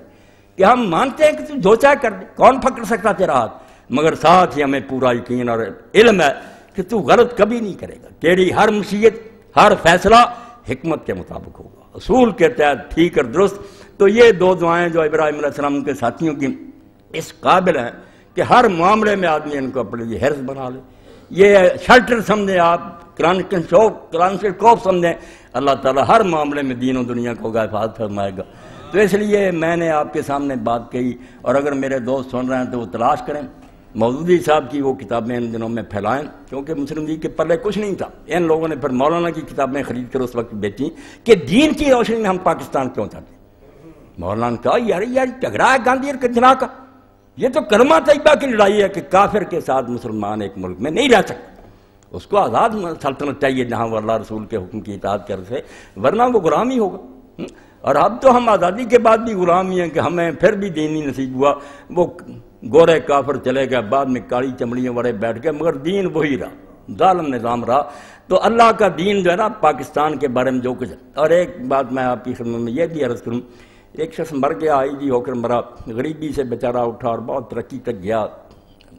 کہ ہم مانتے ہیں کہ تو جو چاہے کر دے، کون پکڑ سکتا تیرا ہاتھ، مگر ساتھ ہی ہمیں پورا یقین اور علم ہے کہ تو غلط کبھی نہیں کرے گا، تیری ہر مشیت ہر فیصلہ حکمت کے مطابق ہوگا، اصول کے تحت ٹھیک اور درست۔ تو یہ 2 دعائیں جو ابراہیم علیہ السلام کے ساتھیوں کی اس قابل ہیں کہ ہر معاملے میں آدمی ان کو اپنے لیے حرص بنا لے، یہ شیلٹر سمجھیں آپ، کلانشکوپ سمجھیں، اللہ تعالیٰ ہر معاملے میں دین و دنیا کو حفاظت فرمائے گا۔ تو اس لیے میں نے آپ کے سامنے بات کہی، اور اگر میرے دوست سن رہے ہیں تو وہ تلاش کریں، مودودی صاحب کی وہ کتابیں ان دنوں میں پھیلائیں، کیونکہ مسلم لیگ کے پلے کچھ نہیں تھا، ان لوگوں نے پھر مولانا کی کتابیں خرید کر اس وقت بیچی کہ دین کی روشنی میں ہم پاکستان کیوں چاہتے ہیں۔ مولانا نے کہا یار جھگڑا ہے گاندھی اور کچنا کا، یہ تو کلمہ طیبہ کی لڑائی ہے کہ کافر کے ساتھ مسلمان ایک ملک میں نہیں رہ سکتے، اس کو آزاد سلطنت چاہیے جہاں وہ اللہ رسول کے حکم کی اطاعت کر سے، ورنہ وہ غلام ہی ہوگا۔ اور اب تو ہم آزادی کے بعد بھی غلام ہی ہیں کہ ہمیں پھر بھی دین نہیں نصیب ہوا، وہ گورے کافر چلے گئے، بعد میں کالی چمڑیاں والے بیٹھ گئے، مگر دین وہی رہا، ظالم نظام رہا۔ تو اللہ کا دین جو ہے نا پاکستان کے بارے میں جو کچھ ہے۔ اور ایک بات میں آپ کی خدمت میں یہ بھی عرض کروں، ایک شخص مر گیا، آئی جی ہو کر مرا، غریبی سے بیچارہ اٹھا اور بہت ترقی تک گیا،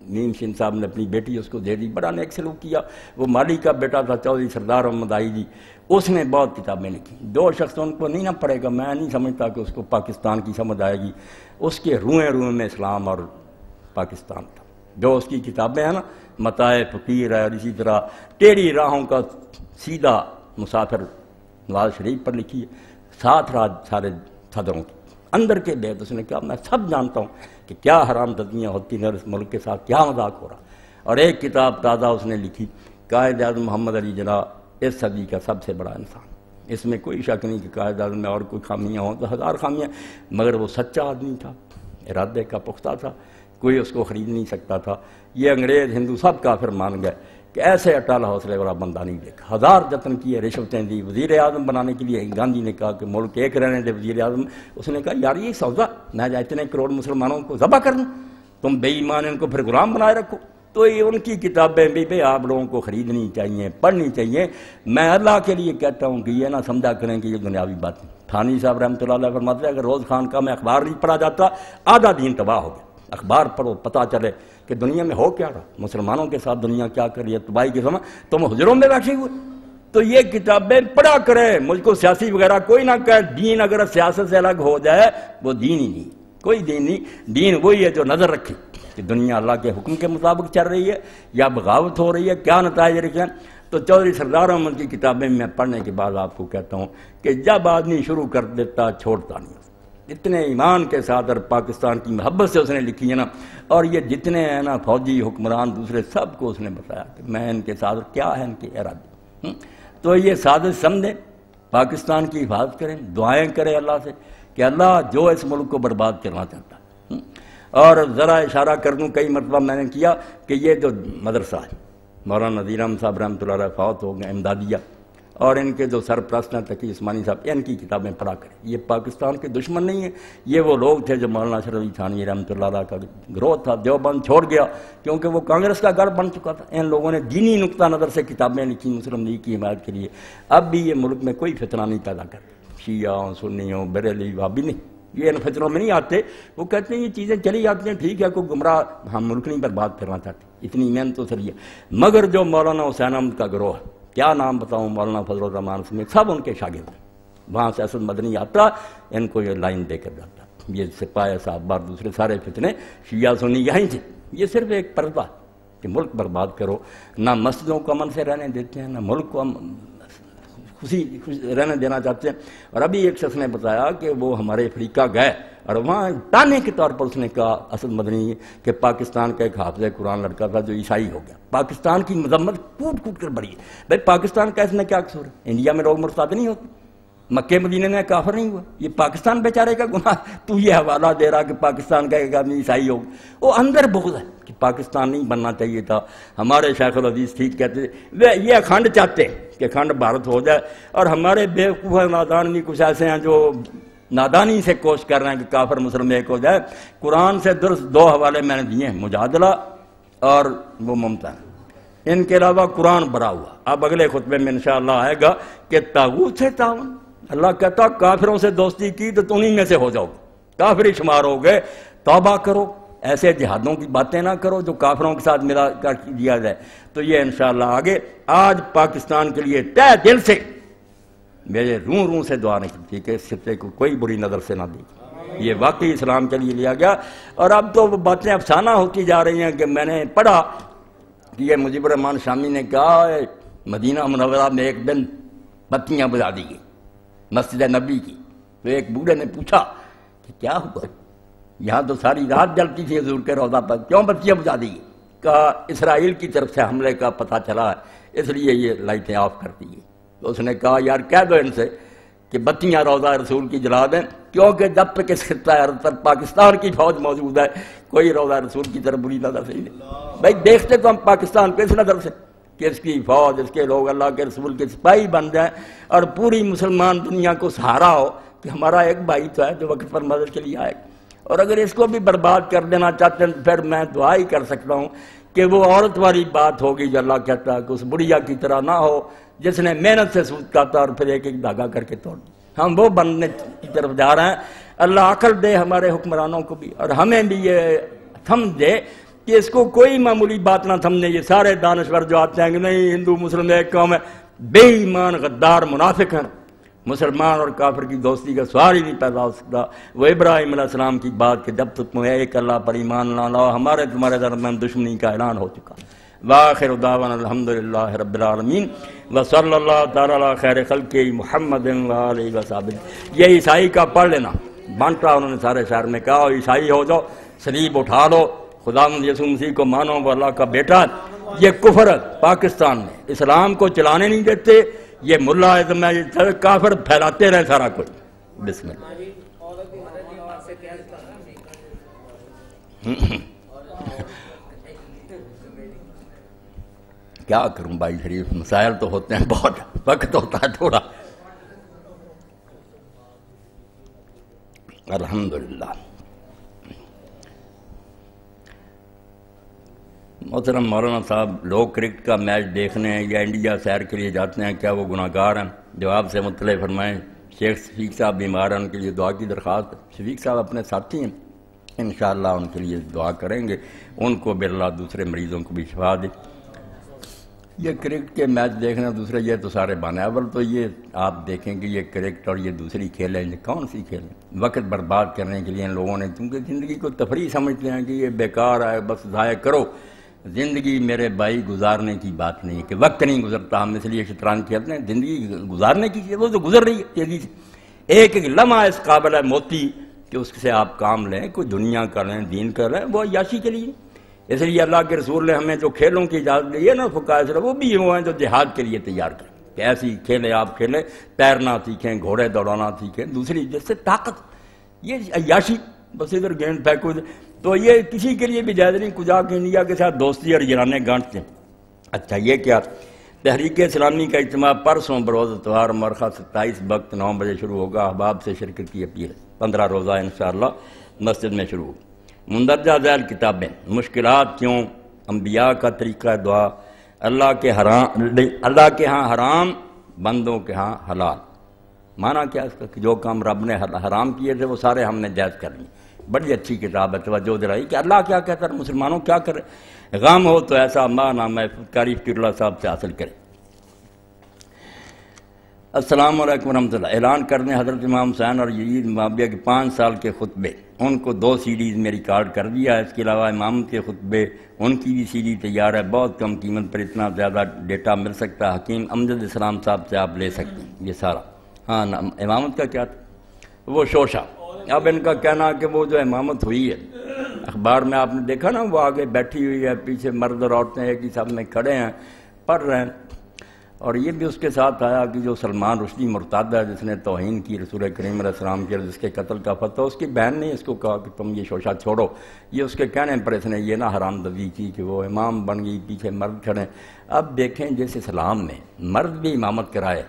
نیم شین صاحب نے اپنی بیٹی اس کو دے دی، بڑا نیک سلوک کیا، وہ مالی کا بیٹا تھا چودھری سردار احمد آئی جی، اس نے بہت کتابیں لکھی، 2 شخص ان کو نہیں نہ پڑھے گا، میں نہیں سمجھتا کہ اس کو پاکستان کی سمجھ آئے گی، اس کے روئیں میں اسلام اور پاکستان تھا، جو اس کی کتابیں ہیں نا، متاع فقیر ہے، اور اسی طرح ٹیڑھی راہوں کا سیدھا مسافر نواز شریف پر لکھی ہے، 7 راج سارے صدروں کی اندر کے بیت، اس نے کہا میں سب جانتا ہوں کہ کیا حرام دزیاں ہوتی ہیں اور اس ملک کے ساتھ کیا مذاق ہو رہا، اور ایک کتاب تازہ اس نے لکھی، قائد اعظم محمد علی جناح اس صدی کا سب سے بڑا انسان۔ اس میں کوئی شک نہیں کہ قائد اعظم میں اور کوئی خامیاں ہوں تو ہزار خامیاں، مگر وہ سچا آدمی تھا، ارادے کا پختہ تھا، کوئی اس کو خرید نہیں سکتا تھا۔ یہ انگریز ہندو سب کافر مان گئے کہ ایسے اٹل حوصلے والا بندہ نہیں دیکھا۔ ہزار جتن کیے، رشوتیں دی، وزیر اعظم بنانے کے لیے گاندھی نے کہا کہ ملک ایک رہنے دے وزیر اعظم، اس نے کہا یار یہ سودا، میں اتنے کروڑ مسلمانوں کو ذبح کر دوں، تم بے ایمان ان کو پھر غلام بنائے رکھو۔ تو یہ ان کی کتابیں بھی آپ لوگوں کو خریدنی چاہیے، پڑھنی چاہیے۔ میں اللہ کے لیے کہتا ہوں کہ یہ نہ سمجھا کریں کہ یہ دنیاوی بات ہے۔ تھانی صاحب رحمۃ اللہ علیہ فرماتے ہیں اگر روز خان کا میں اخبار نہیں پڑھا جاتا آدھا دین تباہ ہو گیا۔ اخبار پڑھو، پتہ چلے کہ دنیا میں ہو کیا رہا، مسلمانوں کے ساتھ دنیا کیا کر رہی ہے، تباہی کے سمے تم حجروں میں بیٹھے ہوئے۔ تو یہ کتابیں پڑھا کریں۔ مجھ کو سیاسی وغیرہ کوئی نہ کہے، دین اگر سیاست سے الگ ہو جائے وہ دین ہی نہیں، کوئی دین نہیں۔ دین وہی ہے جو نظر رکھے کہ دنیا اللہ کے حکم کے مطابق چل رہی ہے یا بغاوت ہو رہی ہے، کیا نتائج رکھیں۔ تو چودھری سردار احمد کی کتابیں میں پڑھنے کے بعد آپ کو کہتا ہوں کہ جب آدمی شروع کر دیتا چھوڑتا نہیں، اتنے ایمان کے ساتھ اور پاکستان کی محبت سے اس نے لکھی ہے نا۔ اور یہ جتنے ہیں نا فوجی حکمران دوسرے، سب کو اس نے بتایا کہ میں ان کے ساتھ کیا ہے ان کے ارادے۔ تو یہ سازش سمجھیں، پاکستان کی حفاظت کریں، دعائیں کریں اللہ سے کہ اللہ جو اس ملک کو برباد کرنا چاہتا ہے۔ اور ذرا اشارہ کر دوں، کئی مرتبہ میں نے کیا کہ یہ جو مدرسہ ہے، مولانا نذیر احمد صاحب رحمۃ اللہ علیہ فوت ہو گئے، امدادیہ، اور ان کے جو سرپرست ہیں تقی عثمانی صاحب، ان کی کتابیں پڑھا کریں۔ یہ پاکستان کے دشمن نہیں ہیں، یہ وہ لوگ تھے جو مولانا اشرف علی تھانوی رحمۃ اللہ علیہ کا گروہ تھا، دیوبند چھوڑ گیا کیونکہ وہ کانگریس کا گڑھ بن چکا تھا۔ ان لوگوں نے دینی نقطہ نظر سے کتابیں لکھی مسلم لیگ کی حمایت کے لیے۔ اب بھی یہ ملک میں کوئی فتنہ نہیں پیدا کرتے، شیعہ ہوں، سنی ہوں، بریلوی، وہابی نہیں، یہ ان فتنوں میں نہیں آتے۔ وہ کہتے ہیں یہ چیزیں چلی جاتی ہیں، ٹھیک ہے، کوئی گمراہ، ہم ملک نہیں برباد کرنا چاہتے، اتنی محنت تو سری ہے۔ مگر جو مولانا حسین احمد کا گروہ ہے، کیا نام بتاؤں، مولانا فضل الرحمان سمیت سب ان کے شاگرد ہیں۔ وہاں سے اسد مدنی آتا، ان کو یہ لائن دے کر جاتا، یہ سپاہی صاحب اور دوسرے سارے فتنے شیعہ سنی یہیں تھے۔ یہ صرف ایک پردہ کہ ملک برباد کرو، نہ مسجدوں کو امن سے رہنے دیتے ہیں، نہ ملک کو خوشی رہنے دینا چاہتے ہیں۔ اور ابھی ایک شخص نے بتایا کہ وہ ہمارے افریقہ گئے اور وہاں تانے کے طور پر اس نے کہا اسد مدنی کہ پاکستان کا ایک حافظ قرآن لڑکا تھا جو عیسائی ہو گیا۔ پاکستان کی مذمت کوٹ کوٹ کر بڑھی ہے۔ بھائی پاکستان کا اس میں کیا قصور ہے؟ انڈیا میں لوگ مرتد نہیں ہوتے، مکہ مدینہ میں کافر نہیں ہوا، یہ پاکستان بیچارے کا گناہ۔ تو یہ حوالہ دے رہا کہ پاکستان کا ایک آدمی عیسائی ہو، وہ اندر بغض ہے کہ پاکستان نہیں بننا چاہیے تھا۔ ہمارے شیخ العزیز ٹھیک کہتے تھے، یہ اکھنڈ چاہتے کہ اکھنڈ بھارت ہو جائے، اور ہمارے بیوقوف نادان بھی کچھ ایسے ہیں جو نادانی سے کوشش کر رہے ہیں کہ کافر مسلم ایک ہو جائے۔ قرآن سے درست دو حوالے میں نے دیے ہیں، مجادلہ اور وہ ممتحن، ان کے علاوہ قرآن بھرا ہوا۔ اب اگلے خطبے میں انشاءاللہ آئے گا کہ طاغوت سے تعاون، اللہ کہتا کافروں سے دوستی کی تو تم انہی میں سے ہو جاؤ، کافر ہی شمار ہو گئے، توبہ کرو، ایسے جہادوں کی باتیں نہ کرو جو کافروں کے ساتھ ملا کر دیا جائے۔ تو یہ انشاءاللہ آگے آج پاکستان کے لیے تہ دل سے میرے روح سے دعا نکلتی کہ اس خطے کو کوئی بری نظر سے نہ دیکھے، یہ واقعی اسلام کے لیے لیا گیا۔ اور اب تو باتیں افسانہ ہوتی جا رہی ہیں کہ میں نے پڑھا کہ یہ مجیب الرحمان شامی نے کہا مدینہ منورہ میں ایک دن بتیاں بجھا دی گئی مسجد نبی کی۔ تو ایک بوڑھے نے پوچھا کہ کیا ہوا، یہاں تو ساری رات جلتی تھی حضور کے روضہ پر، کیوں بتیاں بجھا دی گئی؟ کہا اسرائیل کی طرف سے حملے کا پتہ چلا ہے اس لیے یہ لائٹیں آف کر دی گئی۔ تو اس نے کہا یار کہہ دو ان سے کہ بتیاں روضہ رسول کی جلا دیں، کیونکہ جب تک اس خطہ عرب پر پاکستان کی فوج موجود ہے کوئی روضہ رسول کی طرف بری نظر سے نہیں۔ بھائی دیکھتے تو ہم پاکستان کو اس نظر سے کہ اس کی فوج، اس کے لوگ اللہ کے رسول کے سپاہی بن جائیں اور پوری مسلمان دنیا کو سہارا ہو کہ ہمارا ایک بھائی تو ہے جو وقت پر مدد کے لیے آئے۔ اور اگر اس کو بھی برباد کر دینا چاہتے ہیں پھر میں دعا ہی کر سکتا ہوں کہ وہ عورت والی بات ہوگی جو اللہ کہتا ہے کہ اس بڑھیا کی طرح نہ ہو جس نے محنت سے سود کاتا اور پھر ایک ایک دھاگا کر کے توڑ دیا۔ ہم وہ بننے کی طرف جا رہے ہیں۔ اللہ عقل دے ہمارے حکمرانوں کو بھی اور ہمیں بھی یہ سمجھ دے کہ اس کو کوئی معمولی بات نہ سمجھے۔ یہ سارے دانشور جو آتے ہیں کہ نہیں ہندو مسلم ایک قوم ہے، بے ایمان غدار منافق ہیں۔ مسلمان اور کافر کی دوستی کا سوال ہی نہیں پیدا ہو سکتا۔ وہ ابراہیم علیہ السلام کی بات کہ جب تک تمہیں ایک اللہ پر ایمان نہ لاؤ ہمارے تمہارے درمیان دشمنی کا اعلان ہو چکا۔ وآخر دعوانا الحمدللہ رب العالمین وصلی اللہ تعالی علی خیر خلقہ محمد وآلہ وصحبہ۔ یہ عیسائی کا پڑھ لینا بانٹا انہوں نے سارے شہر میں، کہا عیسائی ہو جاؤ، صلیب اٹھا لو، خدا یسوع مسیح کو مانو وہ اللہ کا بیٹا، یہ کفر پاکستان میں اسلام کو چلانے نہیں دیتے، یہ ملا اعظم ہے، یہ کافر پھیلاتے رہے سارا کچھ۔ بسم اللہ۔ کیا کروں بھائی شریف، مسائل تو ہوتے ہیں بہت، وقت ہوتا ہے تھوڑا۔ الحمدللہ۔ محترم مولانا صاحب، لوگ کرکٹ کا میچ دیکھنے یا انڈیا سیر کے لیے جاتے ہیں، کیا وہ گناہ گار ہیں؟ جواب سے مطلع فرمائیں۔ شیخ شفیق صاحب بیمار ہیں، ان کے لیے دعا کی درخواست۔ شفیق صاحب اپنے ساتھی ہیں، انشاءاللہ ان کے لیے دعا کریں گے، ان کو بھی اللہ دوسرے مریضوں کو بھی شفا دے۔ یہ کرکٹ کے میچ دیکھنا دوسرے، یہ تو سارے بانے، اول تو یہ آپ دیکھیں کہ یہ کرکٹ اور یہ دوسری کھیل ہے، یہ کون سی کھیل ہے؟ وقت برباد کرنے کے لیے ان لوگوں نے، کیونکہ زندگی کو تفریح سمجھتے ہیں کہ یہ بیکار ہے، بس ضائع کرو۔ زندگی میرے بھائی گزارنے کی بات نہیں ہے کہ وقت نہیں گزرتا، ہم اس لیے شطرنج کھیلتے ہیں۔ زندگی گزارنے کی چیز وہ تو گزر رہی ہے تیزی سے، ایک ایک لمحہ اس قابل ہے موتی کہ اس سے آپ کام لیں، کوئی دنیا کا لیں، دین کا لیں، وہ عیاشی کے لیے۔ اس لیے اللہ کے رسول نے ہمیں جو کھیلوں کی اجازت دی ہے نا فقہائے سے، وہ بھی وہ ہیں جو جہاد کے لیے تیار کریں کہ ایسی کھیلیں آپ کھیلیں، تیرنا سیکھیں، گھوڑے دوڑانا سیکھیں، دوسری جس سے طاقت، یہ عیاشی بس ادھر گیند پھینکو، تو یہ کسی کے لیے بھی جائز نہیں۔ کجا کے انڈیا کے ساتھ دوستی اور یارانے گانٹتے ہیں۔ اچھا یہ کیا، تحریک اسلامی کا اجتماع پرسوں بروز اتوار مرخہ 27 وقت 9 بجے شروع ہوگا، احباب سے شرکت کی اپیل، 15 روزہ انشاءاللہ مسجد میں شروع ہوگا۔ مندرجہ ذیل کتابیں، مشکلات کیوں، انبیاء کا طریقہ دعا، اللہ کے ہاں حرام، بندوں کے ہاں حلال۔ معنی کیا اس کا کہ جو کام رب نے حرام کیے تھے وہ سارے ہم نے جائز کر لیے۔ بڑی اچھی کتاب ہے، توجہ دلائی کہ اللہ کیا کہتا ہے، مسلمانوں کیا کرے۔ غم ہو تو ایسا ماہ قاری فقیر اللہ صاحب سے حاصل کرے۔ السلام علیکم ورحمۃ اللہ۔ اعلان کرنے حضرت امام حسین اور یزید معاویہ کے 5 سال کے خطبے، ان کو 2 CDs میں ریکارڈ کر دیا ہے۔ اس کے علاوہ امامت کے خطبے، ان کی بھی CD تیار ہے، بہت کم قیمت پر اتنا زیادہ ڈیٹا مل سکتا ہے۔ حکیم امجد اسلام صاحب سے آپ لے سکتے ہیں یہ سارا۔ ہاں امامت کا کیا تھا، وہ شوشہ۔ اب ان کا کہنا کہ وہ جو امامت ہوئی ہے، اخبار میں آپ نے دیکھا نا، وہ آگے بیٹھی ہوئی ہے، پیچھے مرد اور عورتیں ایک ہی ساتھ میں کھڑے ہیں، پڑھ رہے ہیں۔ اور یہ بھی اس کے ساتھ آیا کہ جو سلمان رشدی مرتد ہے، جس نے توہین کی رسول کریم علیہ السلام کی، جس کے قتل کا فتویٰ، اس کی بہن نے اس کو کہا کہ تم یہ شوشہ چھوڑو۔ یہ اس کے کہنے پر اس نے یہ نہ حرام دزی کی کہ وہ امام بن گئی، پیچھے مرد کھڑے۔ اب دیکھیں جس اسلام میں مرد بھی امامت کرائے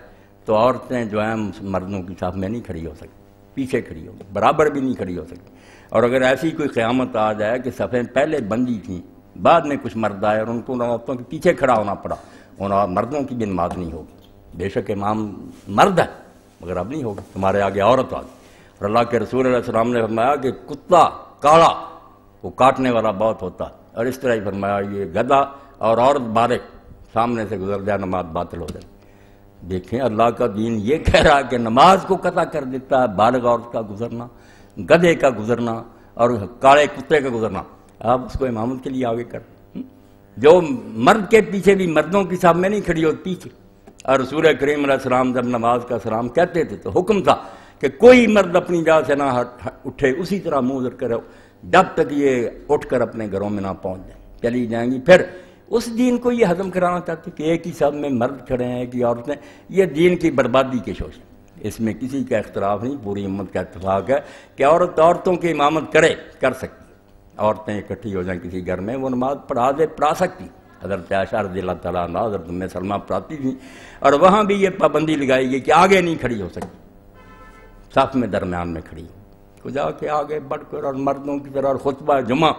تو عورتیں جو ہیں مردوں کی صف میں نہیں کھڑی ہو سکتی، پیچھے کھڑی ہوگی، برابر بھی نہیں کھڑی ہو سکتی۔ اور اگر ایسی کوئی قیامت آ جائے کہ صفیں پہلے بندی تھیں، بعد میں کچھ مرد آئے اور ان کو عورتوں کے پیچھے کھڑا ہونا پڑا، ان مردوں کی بھی نماز نہیں ہوگی۔ بے شک امام مرد ہے مگر اب نہیں ہوگا، تمہارے آگے عورت آ گئی۔ اور اللہ کے رسول علیہ السلام نے فرمایا کہ کتا کالا وہ کاٹنے والا بہت ہوتا، اور اس طرح ہی فرمایا یہ گدھا اور عورت بالغ سامنے سے گزر جائے نماز باطل ہو جائے۔ دیکھیں اللہ کا دین یہ کہہ رہا ہے کہ نماز کو قطع کر دیتا ہے بالغ عورت کا گزرنا، گدھے کا گزرنا اور کالے کتے کا گزرنا، آپ اس کو امامت کے لیے آگے کر۔ جو مرد کے پیچھے بھی مردوں کی صف میں نہیں کھڑی ہوتی پیچھے۔ اور رسول کریم علیہ السلام جب نماز کا سلام کہتے تھے تو حکم تھا کہ کوئی مرد اپنی جگہ سے نہ اٹھے، اسی طرح منہ ادھر کرو جب تک یہ اٹھ کر اپنے گھروں میں نہ پہنچ جائیں، چلی جائیں گی۔ پھر اس دین کو یہ ہضم کرانا چاہتے کہ ایک ہی صف میں مرد کھڑے ہیں، ایک ہی عورتیں، یہ دین کی بربادی کے شوش ہیں۔ اس میں کسی کا اختلاف نہیں، پوری امت کا اتفاق ہے کہ عورتوں کی امامت کر سکتی، عورتیں اکٹھی ہو جائیں کسی گھر میں، وہ نماز پڑھا سکتی۔ حضرت عائشہ رضی اللہ تعالیٰ عنہ، حضرت ام سلمہ پڑھاتی تھیں، اور وہاں بھی یہ پابندی لگائی گئی کہ آگے نہیں کھڑی ہو سکتی، صف میں درمیان میں کھڑی کو جا کے آگے بڑھ کر اور مردوں کی طرح۔ اور خطبہ جمعہ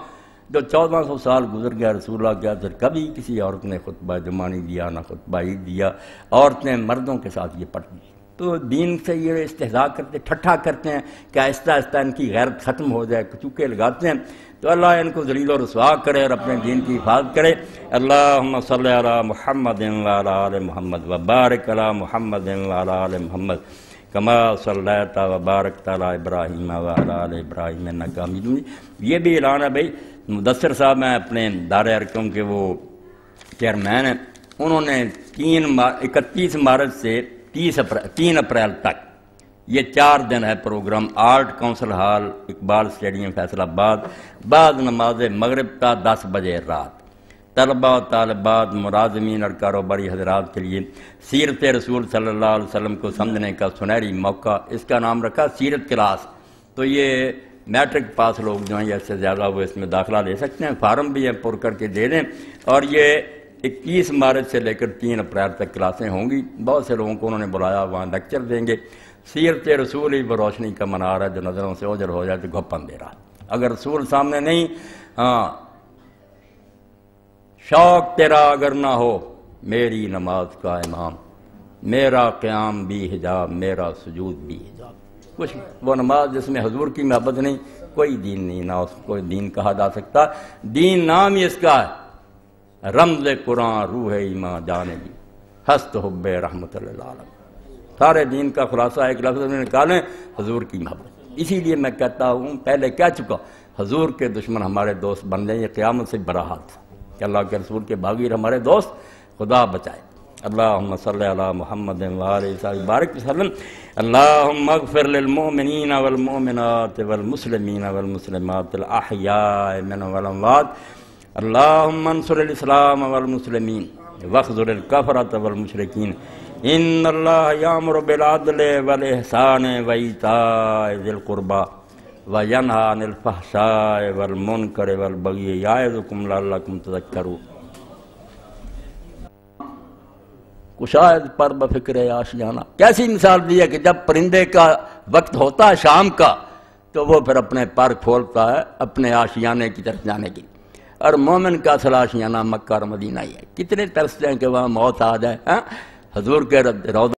جو 1400 سال گزر گیا رسول اللہ کے حضرت، کبھی کسی عورت نے خطبہ جمعہ نہیں دیا، نہ خطبہ عید دیا، عورتیں مردوں کے ساتھ یہ پڑھتی ہیں۔ تو دین سے یہ استہزاء کرتے، ٹھٹھا کرتے ہیں کہ آہستہ آہستہ ان کی غیرت ختم ہو جائے، چوکے لگاتے ہیں۔ تو اللہ ان کو ذلیل و رسوا کرے اور اپنے دین کی حفاظت کرے۔ اللہم صلی علی محمد وعلی آل محمد وبارک علی محمد وعلی آل محمد کما صلیت وبارکت علی ابراہیم وعلی آل ابراہیم انک حمید مجید۔ یہ بھی اعلان ہے بھائی، مدثر صاحب ہیں اپنے دار ارقم کے وہ چیئرمین ہیں، انہوں نے 31 مارچ سے 3 اپریل تک یہ 4 دن ہے programme, art council hall, Iqbal stadium Faisalabad, بعد نماز مغرب کا 10 بجے رات۔ طلباء و طالبات، ملازمین اور کاروباری حضرات کے لیے سیرت رسول صلی اللہ علیہ وسلم کو سمجھنے کا سنہری موقع، اس کا نام رکھا سیرت کلاس۔ تو یہ میٹرک پاس لوگ جو ہیں یا اس سے زیادہ وہ اس میں داخلہ لے سکتے ہیں، فارم بھی ہیں پر کر کے دے دیں، اور یہ 21 مارچ سے لے کر 3 اپریل تک کلاسیں ہوں گی۔ بہت سے لوگوں کو انہوں نے بلایا، وہاں لیکچر دیں گے۔ سیرت رسول ہی وہ روشنی کا منار ہے جو نظروں سے اوجھل ہو جائے تو گھپن دے رہا، اگر رسول سامنے نہیں، شوق تیرا اگر نہ ہو میری نماز کا امام، میرا قیام بھی حجاب، میرا سجود بھی حجاب۔ کچھ وہ نماز جس میں حضور کی محبت نہیں، کوئی دین نہیں، نہ اس کو دین کہا جا سکتا۔ دین نام ہی اس کا ہے، رمز قرآن روح ایمان جانے گی، ہست حب رحمت للعالم۔ سارے دین کا خلاصہ ایک لفظ میں نکالیں، حضور کی محبت۔ اسی لیے میں کہتا ہوں، پہلے کہہ چکا، حضور کے دشمن ہمارے دوست بن جائیں، یہ قیامت سے بڑا حادثہ کہ اللہ کے رسول کے باغی ہمارے دوست، خدا بچائے۔ اللہم صلی علی محمد وآلہ بارک وسلم۔ اللہم اغفر للمؤمنین والمؤمنات والمسلمین والمسلمات الاحیاء منهم والاموات۔ اللہم انصر الاسلام والمسلمین واخذل الکفرة والمشرکین۔ ان اللہ یامر بالعدل والاحسان وایتاء ذی القربى وینہی عن الفحشاء والمنکر والبغی یعظکم لعلکم تذکرون۔ کشاید پر بفکر آشیانہ، کیسی مثال دی ہے کہ جب پرندے کا وقت ہوتا ہے شام کا تو وہ پھر اپنے پر کھولتا ہے اپنے آشیانے کی طرف جانے کی، اور مومن کا اصل آشیانہ مکہ اور مدینہ ہی ہے۔ کتنے ترستے ہیں کہ وہاں موت آ جائے۔ حضور کے روضہ